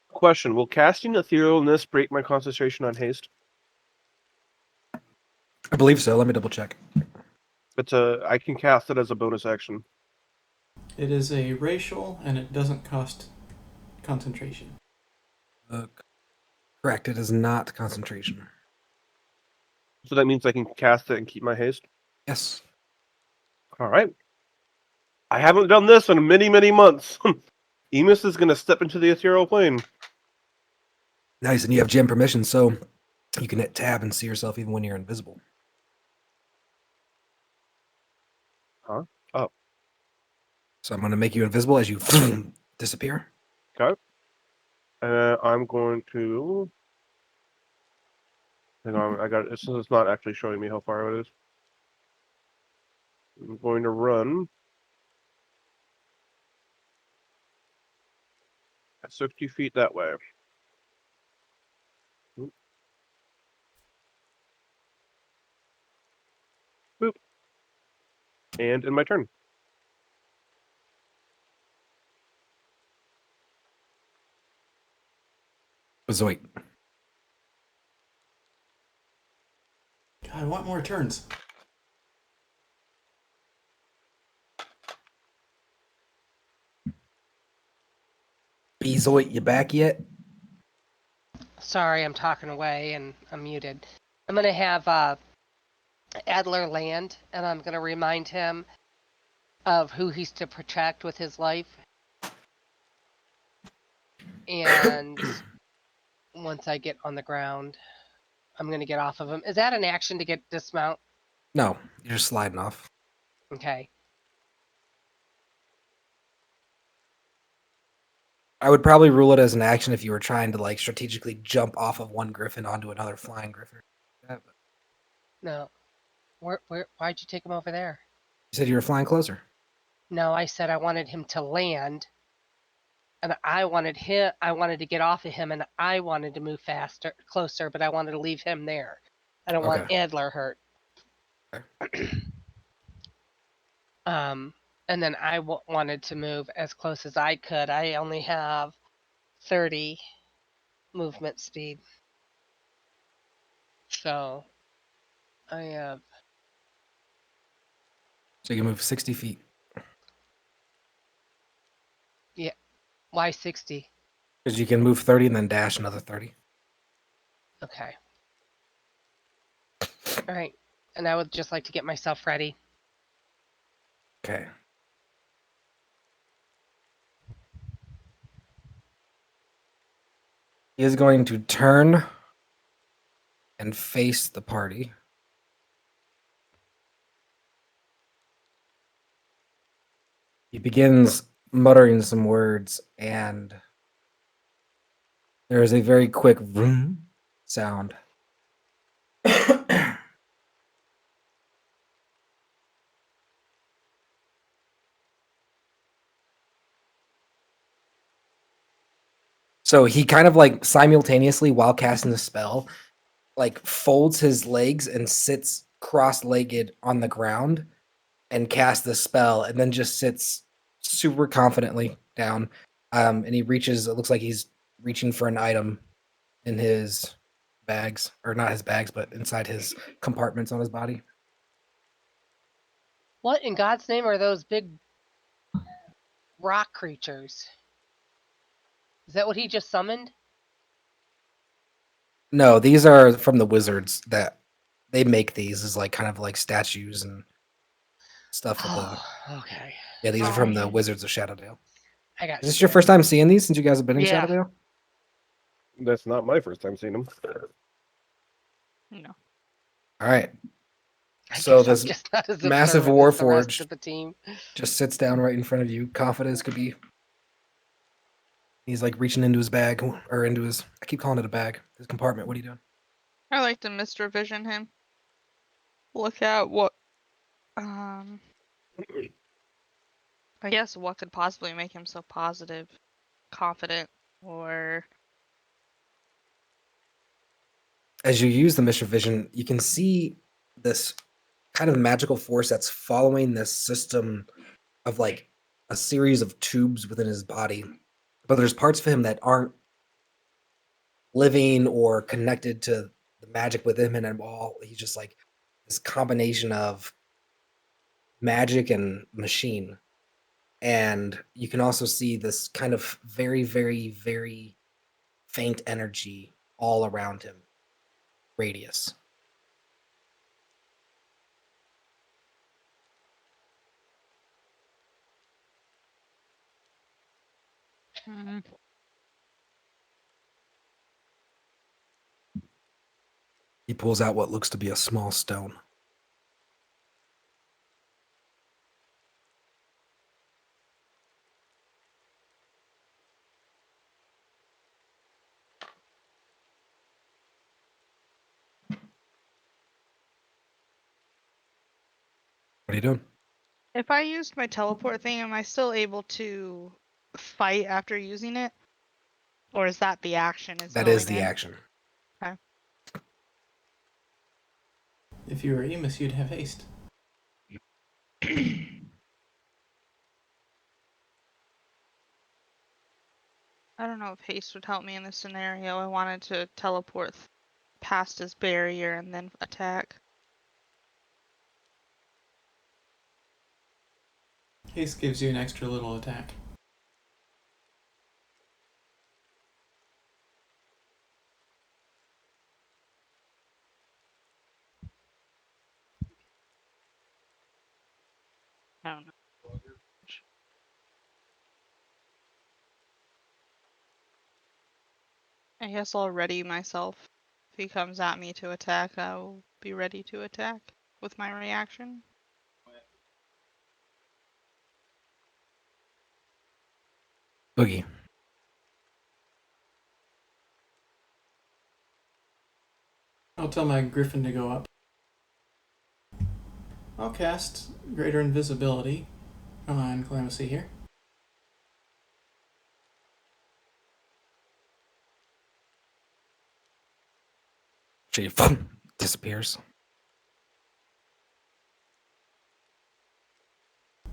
Question: will casting etherealness break my concentration on haste? I believe so. Let me double check. I can cast it as a bonus action. It is a racial and it doesn't cost concentration. Correct. It is not concentration. So that means I can cast it and keep my haste. Yes. All right. I haven't done this in many, many months. Emus is going to step into the ethereal plane. Nice, and you have gem permission, so you can hit tab and see yourself even when you're invisible. Huh? Oh. So I'm going to make you invisible as you disappear. Okay. I'm going to. Hang on, I got it. It's not actually showing me how far it is. I'm going to run at 60 feet that way. Boop. And in my turn. Zoit. God, I want more turns. Zoit, you back yet? Sorry, I'm talking away and I'm muted. I'm going to have Adler land, and I'm going to remind him of who he's to protect with his life. And once I get on the ground, I'm going to get off of him. Is that an action to get dismount? No, you're just sliding off. Okay. I would probably rule it as an action if you were trying to like strategically jump off of one griffin onto another flying griffin. You No. Why'd you take him over there? said you were flying closer. No, I said I wanted him to land, and I wanted to get off of him, and I wanted to move closer, but I wanted to leave him there. I don't want Okay. Adler hurt. And then I wanted to move as close as I could. I only have 30 movement speed. So I have. So you can move 60 feet. Yeah. Why 60? Because you can move 30 and then dash another 30. Okay. All right. And I would just like to get myself ready. Okay. He is going to turn and face the party. He begins muttering some words, and there is a very quick vroom sound. So he kind of like simultaneously, while casting the spell, like folds his legs and sits cross-legged on the ground and casts the spell, and then just sits super confidently down. And he reaches. It looks like he's reaching for an item in his bags, or not his bags, but inside his compartments on his body. What in God's name are those big rock creatures? Is that what he just summoned? No, these are from the wizards that they make these as like kind of like statues and stuff of the. Oh, okay. Yeah, these are from the Fine. Wizards of Shadowdale. I got Is this your scared. first time seeing these since you guys have been in Yeah. Shadowdale? That's not my first time seeing them. No. All right. I So guess I'm this just not as massive observant as the rest warforged of the team. just sits down right in front of you, confident as could be. He's like reaching into his bag or into his. I keep calling it a bag. His compartment. What are you doing? I like to Mr. Vision him. Look at what I guess what could possibly make him so positive, confident, or As you use the Mission Vision, you can see this kind of magical force that's following this system of like a series of tubes within his body. But there's parts of him that aren't living or connected to the magic within him at all. He's just like this combination of magic and machine. And you can also see this kind of very, very, very faint energy all around him. Radius. He pulls out what looks to be a small stone. What are you doing? if I used my teleport thing, am I still able to fight after using it? Or is that the action? Is That going is the in? action. If you were Emus, you'd have haste. I don't know if haste would help me in this scenario. I wanted to teleport past his barrier and then attack. Haste gives you an extra little attack. I don't know. I guess I'll ready myself. If he comes at me to attack, I'll be ready to attack with my reaction. Boogie. I'll tell my griffin to go up. I'll cast Greater Invisibility on Calamitcy here. She disappears.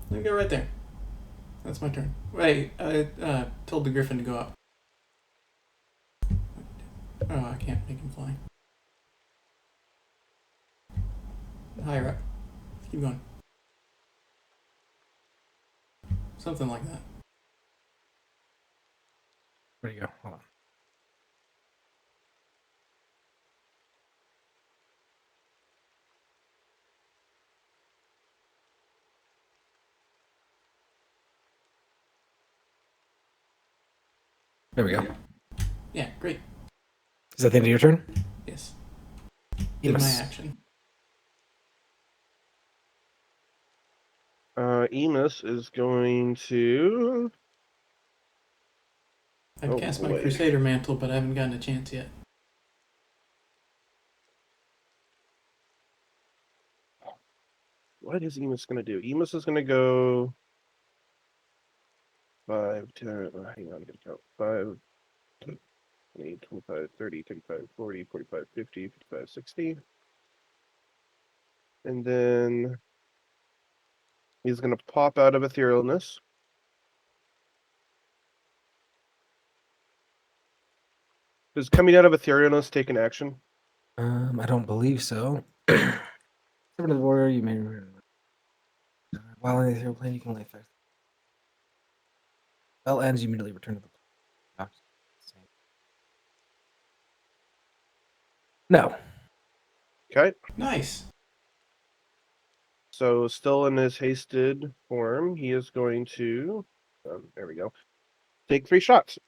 Let me go right there. That's my turn. Wait, I told the griffin to go up. Oh, I can't make him fly. Higher up. Keep going. Something like that. Where'd you go? Hold on. There we go. Yeah, great. Is that the end of your turn? Yes. Did my Emus. action. Emus is going to. I'd Oh, cast my boy. Crusader Mantle, but I haven't gotten a chance yet. What is Emus going to do? Emus is going to go 5, 10, hang on, I gotta count. 5, 20, 25, 30, 35, 40, 45, 50, 55, 60. And then he's going to pop out of Etherealness. Does coming out of Etherealness take an action? I don't believe so. Seven of the warrior, you may. While in the ethereal plane, you can only affect. Spell ends, you immediately return to the plane. No. Okay. Nice. So still in his hasted form, he is going to. There we go. Take 3 shots.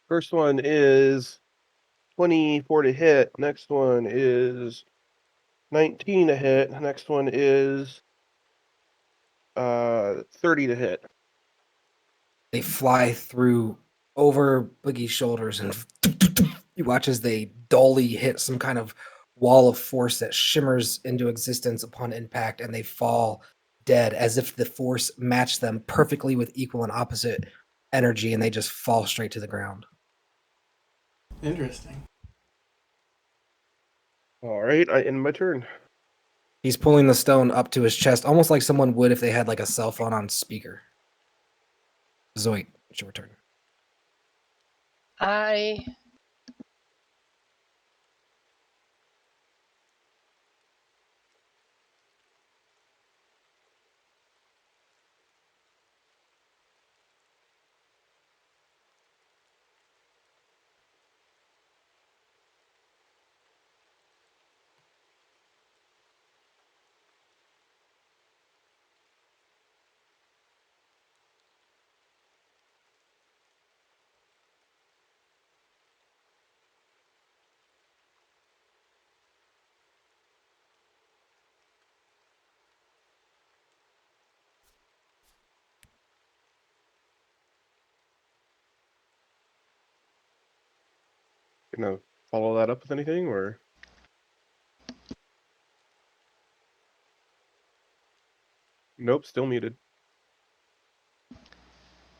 First one is 24 to hit. Next one is 19 to hit. Next one is 30 to hit. They fly through over Boogie's shoulders, and you watch as they dully hit some kind of wall of force that shimmers into existence upon impact, and they fall dead as if the force matched them perfectly with equal and opposite energy, and they just fall straight to the ground. Interesting. All right, I end my turn. He's pulling the stone up to his chest, almost like someone would if they had like a cell phone on speaker. Zoe, it's your turn. I Gonna follow that up with anything, or nope, still muted.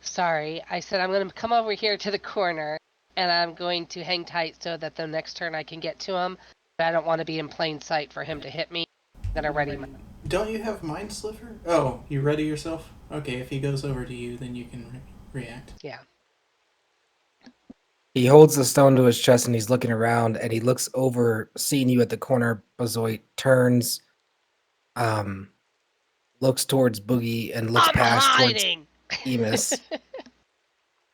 Sorry, I said I'm going to come over here to the corner and I'm going to hang tight so that the next turn I can get to him. But I don't want to be in plain sight for him to hit me. I'm going to ready my. Don't you have Mind Sliver? Oh, you ready yourself? Okay, if he goes over to you, then you can react. Yeah. He holds the stone to his chest and he's looking around and he looks over, seeing you at the corner. Bazoit turns, looks towards Boogie and looks I'm past towards hiding! Emus,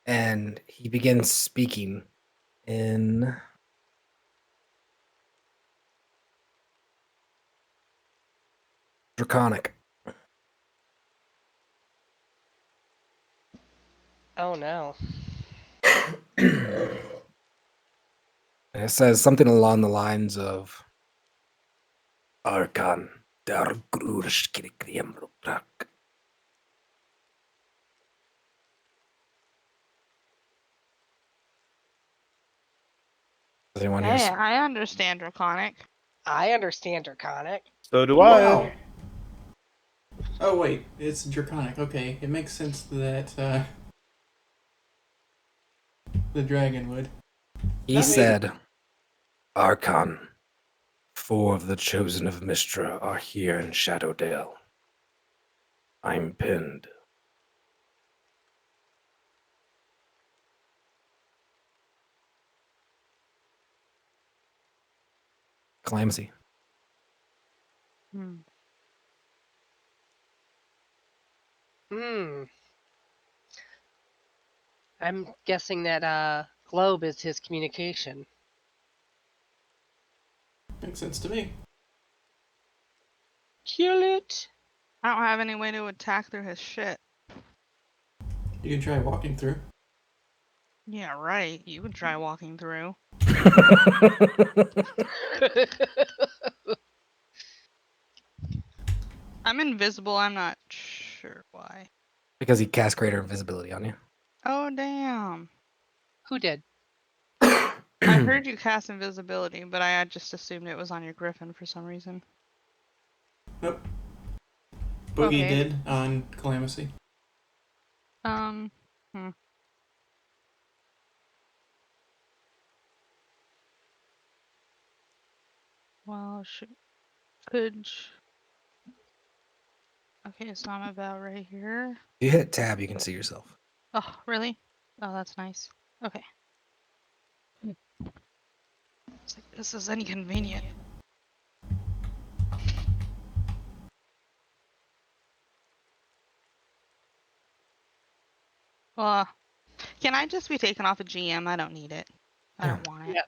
and he begins speaking in Draconic. Oh no. And it says something along the lines of Arkan der Grurskriemruprak. Does anyone Hey, hear? I understand Draconic. I understand Draconic. So do I. Wow. Oh wait, it's draconic. Okay, it makes sense that the dragon would. He That made- said, Arkan, 4 of the chosen of Mistra are here in Shadowdale. I'm pinned. Calamity. Hmm. Hmm. I'm guessing that globe is his communication. Makes sense to me. Kill it. I don't have any way to attack through his shit. You can try walking through. Yeah, right. You would try walking through. I'm invisible. I'm not sure why. Because he cast greater invisibility on you. Oh, damn. Who did? I heard you cast invisibility, but I had just assumed it was on your griffin for some reason. Boogie Okay. did on Calamity. Hmm. Well, could. Okay, so I'm about right here. You hit tab, you can see yourself. Oh, really? Oh, that's nice. Okay. It's like, this is inconvenient. Well, can I just be taken off a GM? I don't need it. I Yeah. don't want it. Yeah.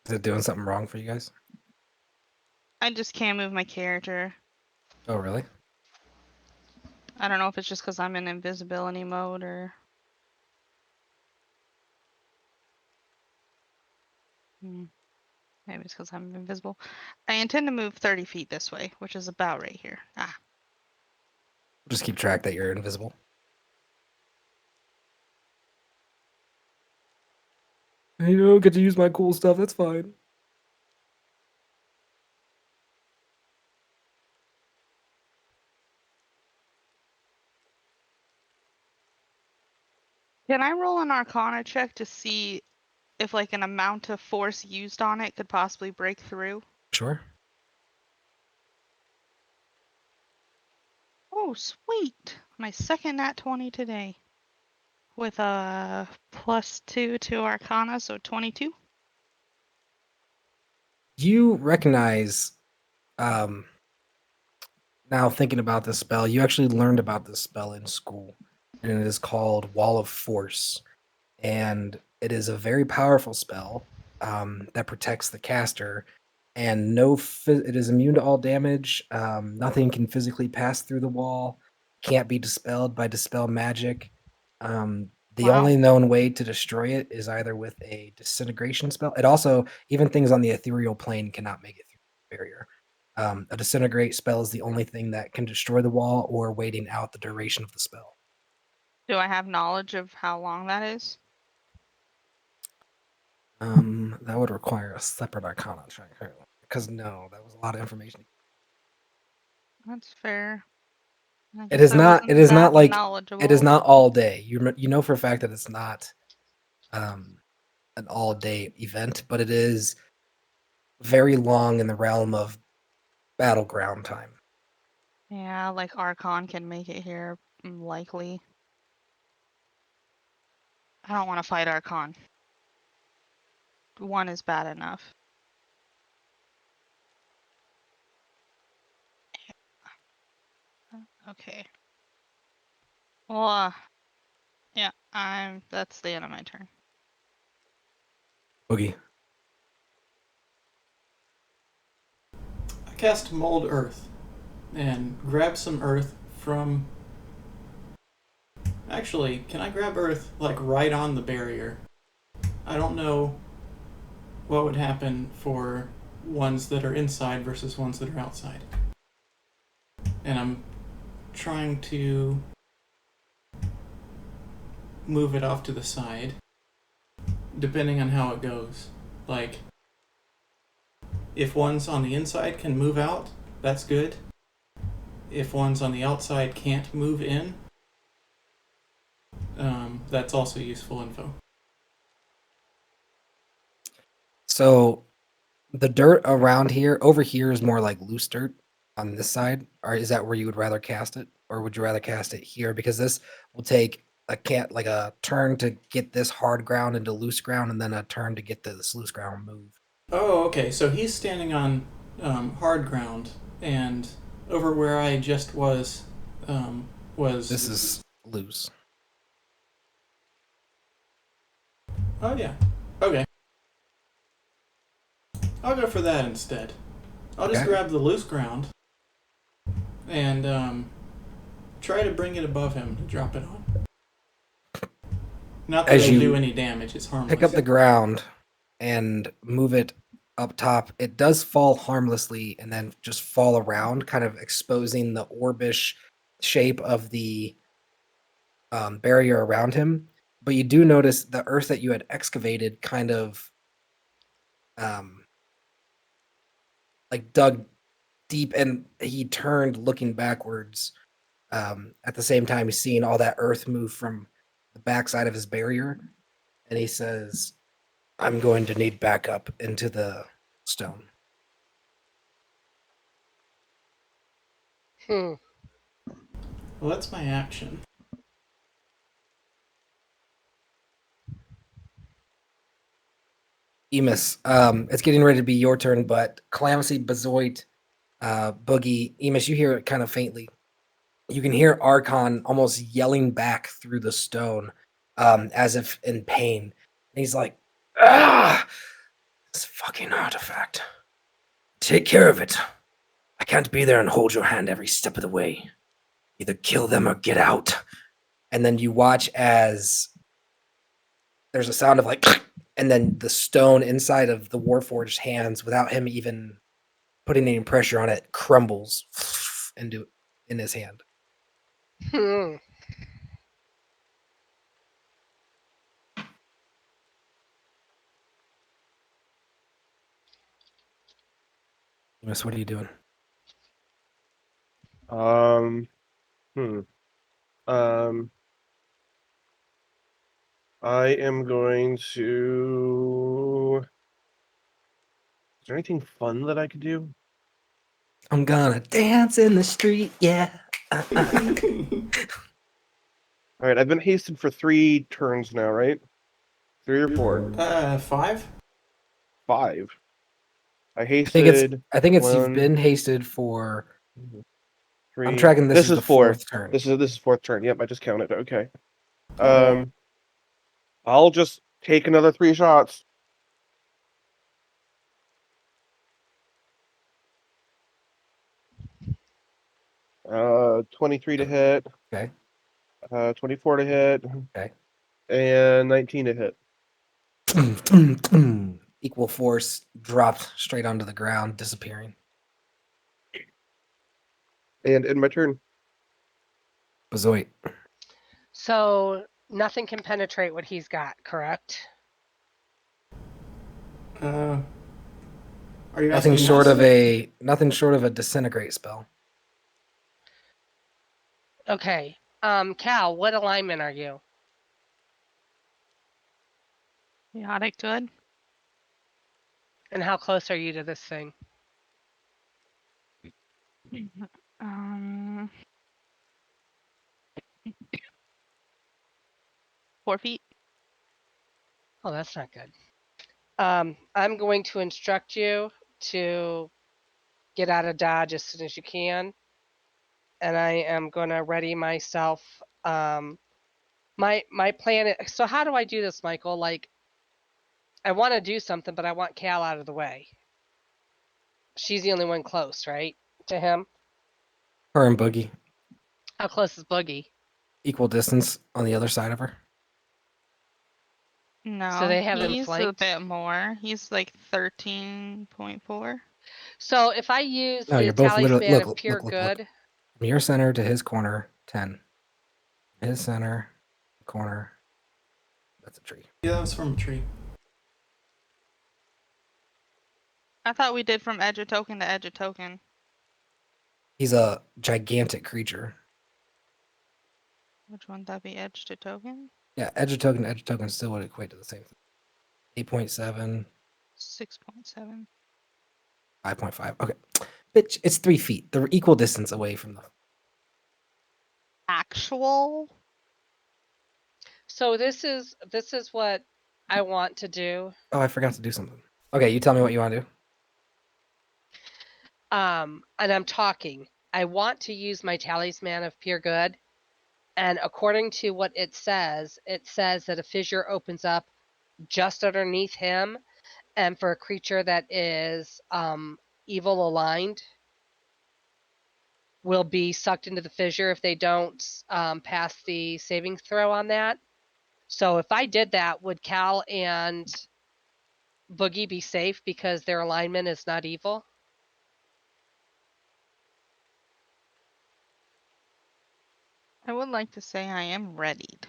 Is it doing something wrong for you guys? I just can't move my character. Oh, really? I don't know if it's just because I'm in invisibility mode or. Maybe it's because I'm invisible. I intend to move 30 feet this way, which is about right here. Ah. Just keep track that you're invisible. You don't get to use my cool stuff, that's fine. Can I roll an Arcana check to see if like an amount of force used on it could possibly break through? Sure. Oh, sweet! My second nat 20 today. With a +2 to Arcana, so 22. You recognize, now thinking about this spell, you actually learned about this spell in school, and it is called Wall of Force. And it is a very powerful spell that protects the caster, and it is immune to all damage. Nothing can physically pass through the wall. Can't be dispelled by dispel magic. The Wow. only known way to destroy it is either with a disintegration spell. It also, even things on the ethereal plane cannot make it through the barrier. A disintegrate spell is the only thing that can destroy the wall or waiting out the duration of the spell. Do I have knowledge of how long that is? That would require a separate Arcana check. Because no, that was a lot of information. That's fair. I It guess is I not. wasn't It is that not like. knowledgeable. It is not all day. You know for a fact that it's not, an all day event, but it is very long in the realm of battleground time. Yeah, like Archon can make it here, likely. I don't want to fight Archon. One is bad enough. Okay. Well, yeah, that's the end of my turn. Boogie. I cast Mold Earth and grab some earth from Actually, can I grab Earth like right on the barrier? I don't know what would happen for ones that are inside versus ones that are outside. And I'm trying to move it off to the side, depending on how it goes. Like, if ones on the inside can move out, that's good. If ones on the outside can't move in, that's also useful info. So the dirt around here, over here, is more like loose dirt on this side. Or is that where you would rather cast it, or would you rather cast it here? Because this will take like a turn to get this hard ground into loose ground, and then a turn to get this loose ground moved. Oh, okay. So he's standing on hard ground, and over where I just was This is loose. Oh yeah. Okay. I'll go for that instead. I'll just Okay. grab the loose ground and try to bring it above him to drop it on. Not that As it'll you do any damage. It's harmless. Pick up the ground and move it up top. It does fall harmlessly and then just fall around, kind of exposing the orbish shape of the barrier around him. But you do notice the earth that you had excavated kind of like dug deep, and he turned looking backwards. At the same time, he's seeing all that earth move from the backside of his barrier, and he says, I'm going to need backup into the stone. Well, that's my action. Emus, it's getting ready to be your turn, but Calamity, Bazoit, Boogie, Emus, you hear it kind of faintly. You can hear Archon almost yelling back through the stone, as if in pain. And he's like, ah, this fucking artifact. Take care of it. I can't be there and hold your hand every step of the way. Either kill them or get out. And then you watch as there's a sound of like, and then the stone inside of the Warforged hands, without him even putting any pressure on it, crumbles in his hand. Miss, what are you doing? I am going to. Is there anything fun that I could do? I'm gonna dance in the street, yeah. All right, I've been hasted for 3 turns now, right? 3 or 4? 5? 5. I I think hasted. it's you've 1, been hasted for. 3. I'm tracking this as is the 4. fourth turn. This is 4th turn. Yep, I just counted. Okay. I'll just take another 3 shots. Uh, 23 to hit. Okay. 24 to hit. Okay. And 19 to hit. Equal force dropped straight onto the ground, disappearing. And in my turn. Bazoit. So nothing can penetrate what he's got, correct? Are you Nothing asking short us? of a disintegrate spell. Okay. Cal, what alignment are you? Chaotic good. And how close are you to this thing? 4 feet. Oh, that's not good. I'm going to instruct you to get out of dodge as soon as you can. And I am going to ready myself. My plan is, so how do I do this, Michael? Like, I want to do something, but I want Cal out of the way. She's the only one close, right, to him? Her and Boogie. How close is Boogie? equal distance on the other side of her? No, they have him he's a flanked? bit more. He's like 13.4. So if I use No, the you're both literally talisman of look, pure look. good, From your center to his corner, 10. His center, corner. That's a tree. Yeah, that was from a tree. I thought we did from edge of token to edge of token. He's a gigantic creature. Which one that be edge to token? Yeah, edge of token still would equate to the same thing. 8.7, 6.7. 5.5. Okay. Bitch, it's 3 feet. They're equal distance away from the. Actual? so this is what I want to do. Oh, I forgot to do something. Okay, you tell me what you want to do. And I'm talking. I want to use my talisman of pure good. And according to what it says that a fissure opens up just underneath him. And for a creature that is evil aligned, will be sucked into the fissure if they don't pass the saving throw on that. So if I did that, would Cal and Boogie be safe because their alignment is not evil? I would like to say I am readied.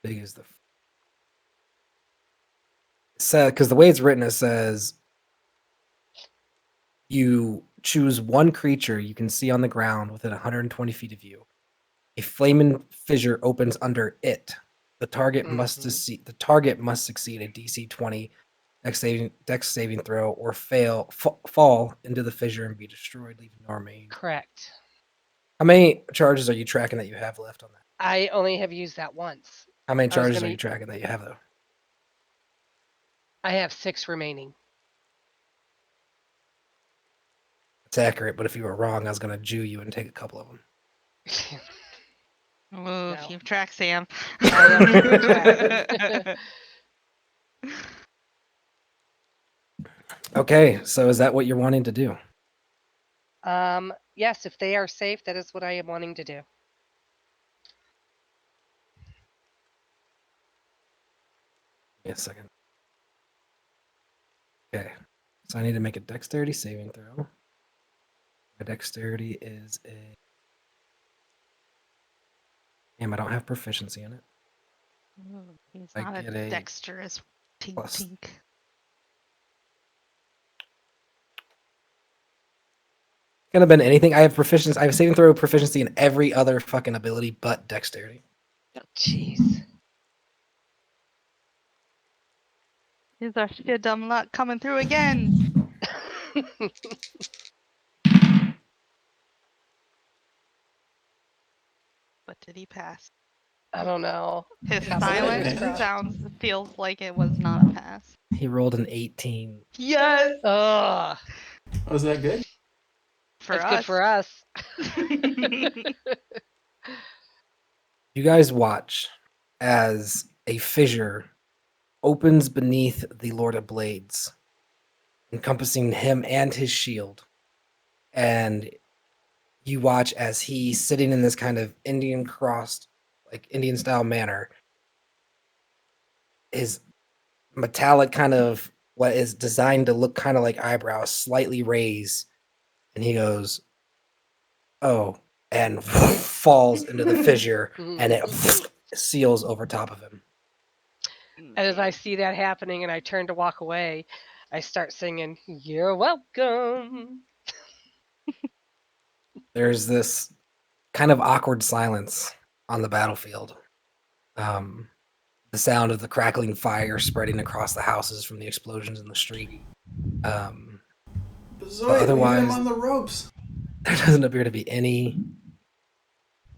Big is the. Because the way it's written, it says you choose one creature you can see on the ground within 120 feet of you. A flaming fissure opens under it. The target must succeed a DC 20 dex saving throw or fall into the fissure and be destroyed, leaving no remaining. Correct. How many charges are you tracking that you have left on that? I only have used that once. How many I was charges gonna- are you tracking that you have though? I have 6 remaining. It's accurate, but if you were wrong, I was gonna Jew you and take a couple of them. Ooh, No. keep track, Sam. I am keeping track. Okay, so is that what you're wanting to do? Yes, if they are safe, that is what I am wanting to do. Give me a second. Okay, so I need to make a dexterity saving throw. My dexterity is a. Damn, I don't have proficiency in it. Ooh, he's I not get a a dexterous tink plus. tink. Could have been anything. I have proficiency. I have saving throw proficiency in every other fucking ability but dexterity. Oh, jeez. Is our shit dumb luck coming through again? But did he pass? I don't know. His Got my fingers silence crossed. feels like it was not a pass. He rolled an 18. Yes, Ugh. Was that good? for That's us. good for us. You guys watch as a fissure opens beneath the Lord of Blades, encompassing him and his shield. And you watch as he's sitting in this kind of Indian crossed, like Indian style manner. His metallic kind of what is designed to look kind of like eyebrows slightly raised. And he goes, "Oh," and falls into the fissure and it seals over top of him. And as I see that happening and I turn to walk away, I start singing, "You're welcome." There's this kind of awkward silence on the battlefield. The sound of the crackling fire spreading across the houses from the explosions in the street. Zoe, otherwise- leave him on the ropes. There doesn't appear to be any.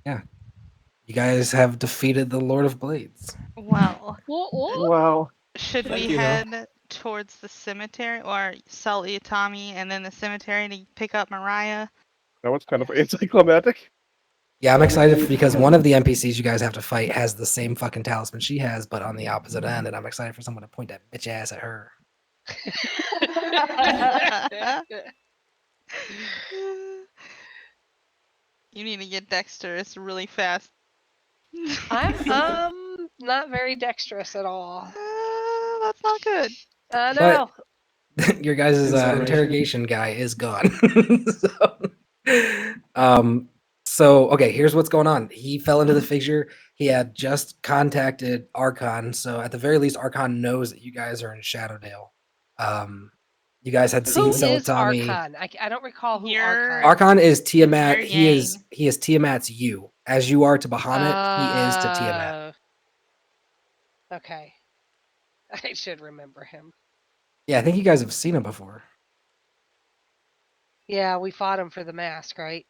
Yeah. You guys have defeated the Lord of Blades. Well, Wow. should Thank we you, though. head towards the cemetery or sell Itami and then the cemetery to pick up Mariah? That was kind of anticlimactic. Yeah, I'm excited because one of the NPCs you guys have to fight has the same fucking talisman she has, but on the opposite end, and I'm excited for someone to point that bitch ass at her. You need to get dexterous really fast. I'm not very dexterous at all. That's not good. I But- know. Your guys' Inspiration. interrogation guy is gone. So okay, here's what's going on. He fell into the fissure. He had just contacted Archon, so at the very least, Archon knows that you guys are in Shadowdale. You guys had seen Who is Celatami. Archon? I don't recall who You're- Archon. Archon is Tiamat. Your He is yang. Tiamat's you. As you are to Bahamut, he is to Tiamat. Okay. I should remember him. Yeah, I think you guys have seen him before. Yeah, we fought him for the mask, right?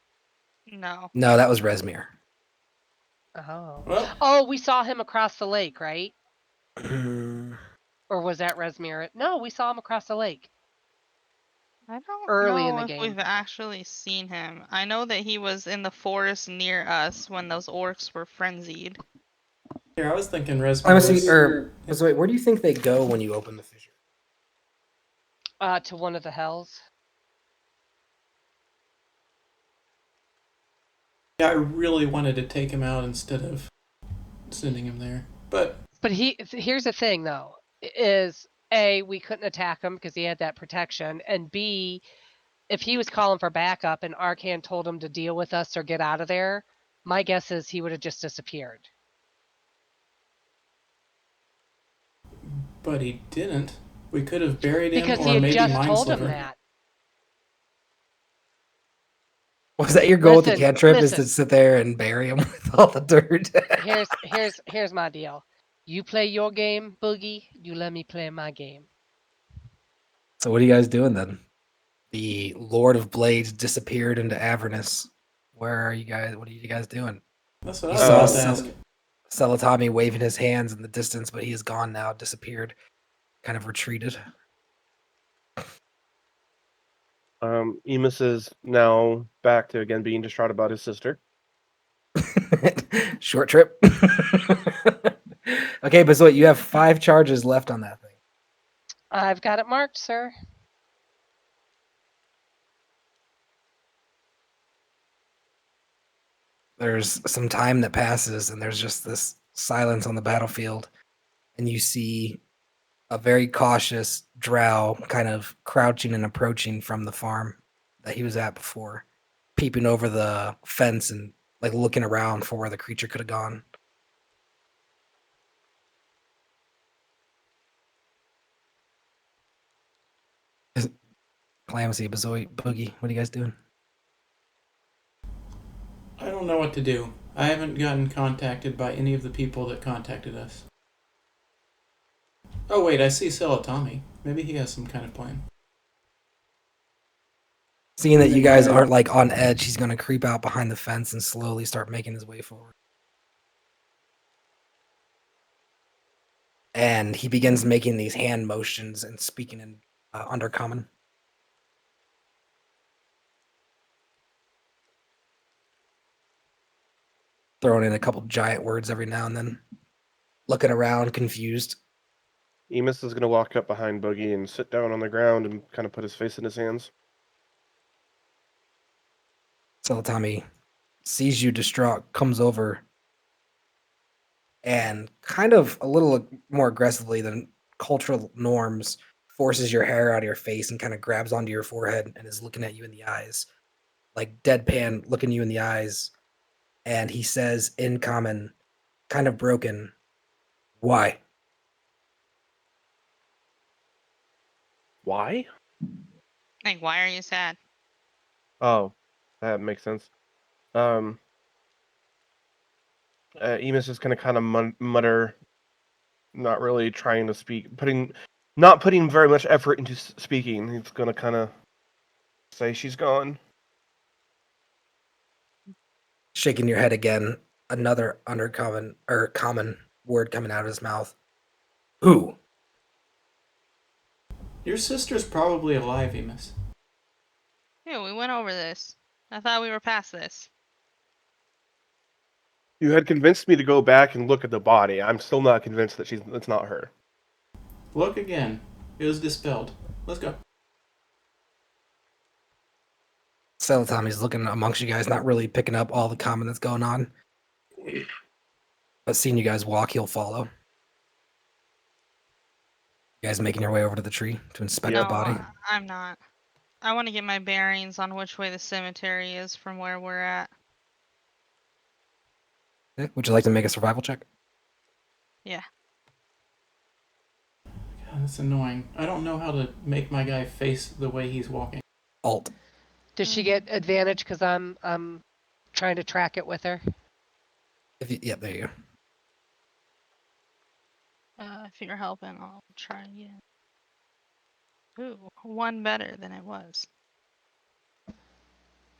No. No, that was Resmir. Oh. Well, Oh, we saw him across the lake, right? Mm, Or was that Resmir? No, we saw him across the lake. I don't Early in know the if game. we've actually seen him. I know that he was in the forest near us when those orcs were frenzied. here I was thinking Resmir. so wait, where do you think they go when you open the fissure? To one of the hells. Yeah, I really wanted to take him out instead of sending him there, but But here's the thing though, is A, we couldn't attack him because he had that protection, and B, if he was calling for backup and Arcan told him to deal with us or get out of there, my guess is he would have just disappeared. he didn't. We could have buried him, Because or he had maybe just mind told him sliver. that. Was that your goal with the Listen, cantrip? Is to listen. sit there and bury him with all the dirt? Here's my deal. You play your game, Boogie, you let me play my game. So what are you guys doing then? The Lord of Blades disappeared into Avernus. Where are you guys? What are you guys doing? That's what I You was saw about to ask. Celatami waving his hands in the distance, but he is gone now, disappeared, kind of retreated. Emus is now back to again being distraught about his sister. Short trip. Okay, but so you have 5 charges left on that thing. I've got it marked, sir. There's some time that passes, and there's just this silence on the battlefield, and you see a very cautious drow kind of crouching and approaching from the farm that he was at before, peeping over the fence and like looking around for where the creature could have gone. Calamity, Boogie, what are you guys doing? I don't know what to do. I haven't gotten contacted by any of the people that contacted us. Oh wait, I see Celatami. Maybe he has some kind of plan. Seeing that you guys aren't like on edge, he's gonna creep out behind the fence and slowly start making his way forward. And he begins making these hand motions and speaking in Undercommon. Throwing in a couple giant words every now and then. Looking around, confused. Emus is going to walk up behind Boogie and sit down on the ground and kind of put his face in his hands. Celatami sees you distraught, comes over, and kind of a little more aggressively than cultural norms, forces your hair out of your face and kind of grabs onto your forehead and is looking at you in the eyes, like deadpan, looking you in the eyes. And he says in common, kind of broken, "Why?" Why? Like, why are you sad? Oh, that makes sense. Emus is going to kind of mutter, not really trying to speak, not putting very much effort into speaking. He's going to kind of say she's gone. Shaking your head again, another undercommon or common word coming out of his mouth. Who? Your sister's probably alive, Emus. Yeah, we went over this. I thought we were past this. You had convinced me to go back and look at the body. I'm still not convinced that it's not her. Look again. It was dispelled. Let's go. So Tommy's looking amongst you guys, not really picking up all the comment that's going on. But seeing you guys walk, he'll follow. You guys making your way over to the tree to inspect No, the body? I'm not. I want to get my bearings on which way the cemetery is from where we're at. Okay. Would you like to make a survival check? Yeah. God, that's annoying. I don't know how to make my guy face the way he's walking. Alt. Does she get advantage because I'm trying to track it with her? Yeah, there you go. If you're helping, I'll try again. Ooh, one better than it was.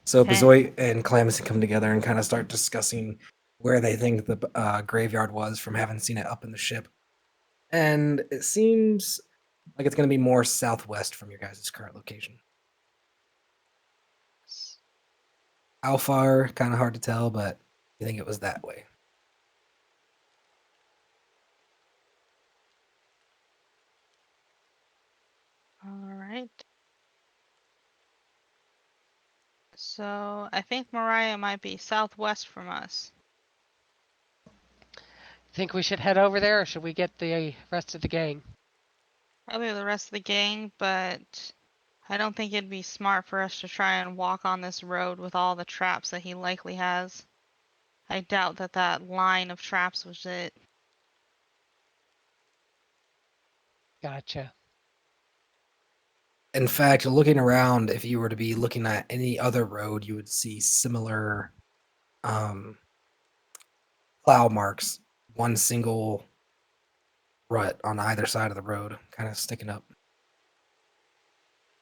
So Okay. Bezoy and Calamus come together and kind of start discussing where they think the graveyard was from having seen it up in the ship. And it seems like it's going to be more southwest from your guys' current location. How far? Kind of hard to tell, but I think it was that way. All right. So I think Mariah might be southwest from us. Think we should head over there, or should we get the rest of the gang? Probably the rest of the gang, but I don't think it'd be smart for us to try and walk on this road with all the traps that he likely has. I doubt that that line of traps was it. Gotcha. In fact, looking around, if you were to be looking at any other road, you would see similar plow marks, one single rut on either side of the road, kind of sticking up.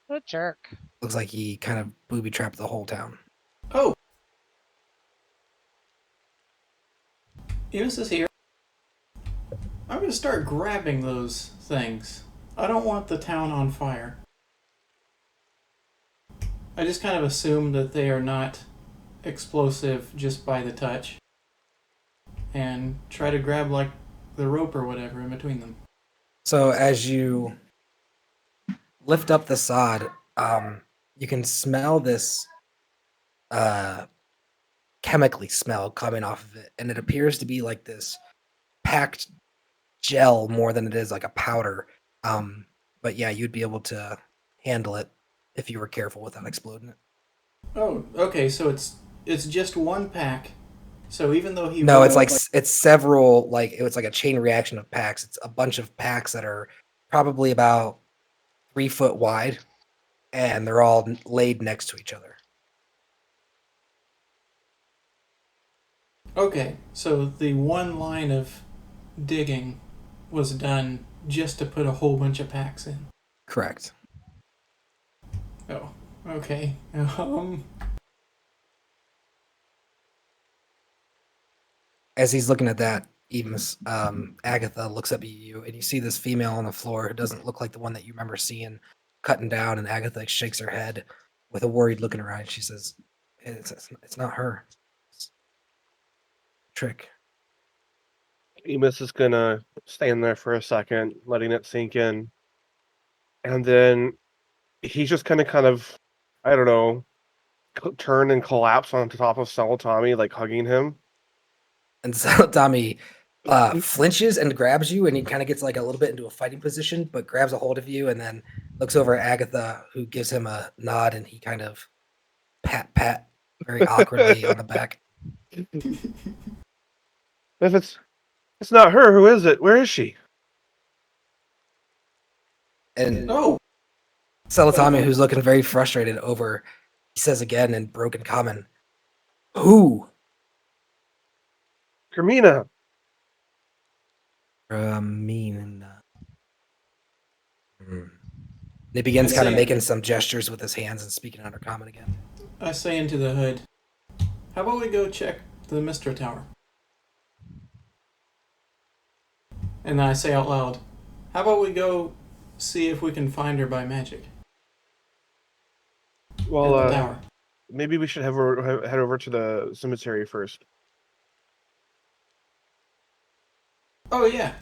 What a jerk. Looks like he kind of booby trapped the whole town. Oh! Eunice is here. I'm going to start grabbing those things. I don't want the town on fire. I just kind of assume that they are not explosive just by the touch. And try to grab, like, the rope or whatever in between them. So as you lift up the sod, you can smell this chemically smell coming off of it, and it appears to be like this packed gel more than it is like a powder. But yeah, you'd be able to handle it if you were careful without exploding it. Oh, okay, so it's just one pack. So even though he No, it's like it's several, like it's like a chain reaction of packs. It's a bunch of packs that are probably about 3 foot wide, and they're all laid next to each other. Okay, so the one line of digging was done just to put a whole bunch of packs in. Correct. Oh, okay. As he's looking at that, even Agatha looks up at you, and you see this female on the floor who doesn't look like the one that you remember seeing cutting down. And Agatha shakes her head with a worried look in her eye. She says, "It's not her. It's a trick." Emus is gonna stand there for a second, letting it sink in, and then he's just kind of, I don't know, turn and collapse on top of Tommy, like hugging him. And so Tommy flinches and grabs you, and he kind of gets like a little bit into a fighting position, but grabs a hold of you, and then looks over at Agatha, who gives him a nod, and he kind of pat very awkwardly on the back. If it's not her, who is it? Where is she? And Oh! Tommy, who's looking very frustrated over, he says again in broken common, "Who?" Carmina. And he begins kind of making some gestures with his hands and speaking under common again. I say into the hood, how about we go check the Mistral Tower? And then I say out loud, how about we go see if we can find her by magic? Well, at the tower. Maybe we should head over to the cemetery first. Oh yeah.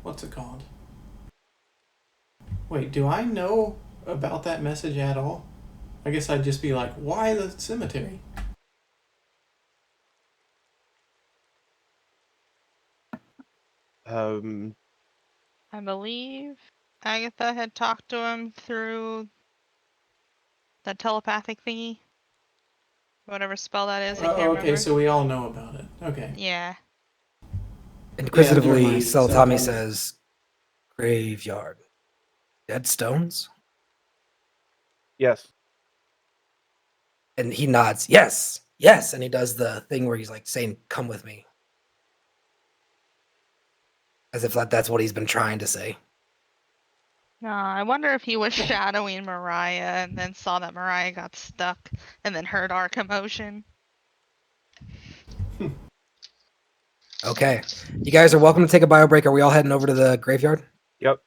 What's it called? Wait, do I know about that message at all? I guess I'd just be like, why the cemetery? Um, I believe Agatha had talked to him through that telepathic thingy. Whatever spell that is, I can't Oh, okay, remember. so we all know about it. Okay. Yeah. Inquisitively, mind. Celatami Celatami. says, "Graveyard, dead stones," yes. and he nods. Yes, yes, and he does the thing where he's like saying, "Come with me," as if that's what he's been trying to say. I wonder if he was shadowing Mariah and then saw that Mariah got stuck and then heard our commotion. Okay, you guys are welcome to take a bio break. Are we all heading over to the graveyard? Yep.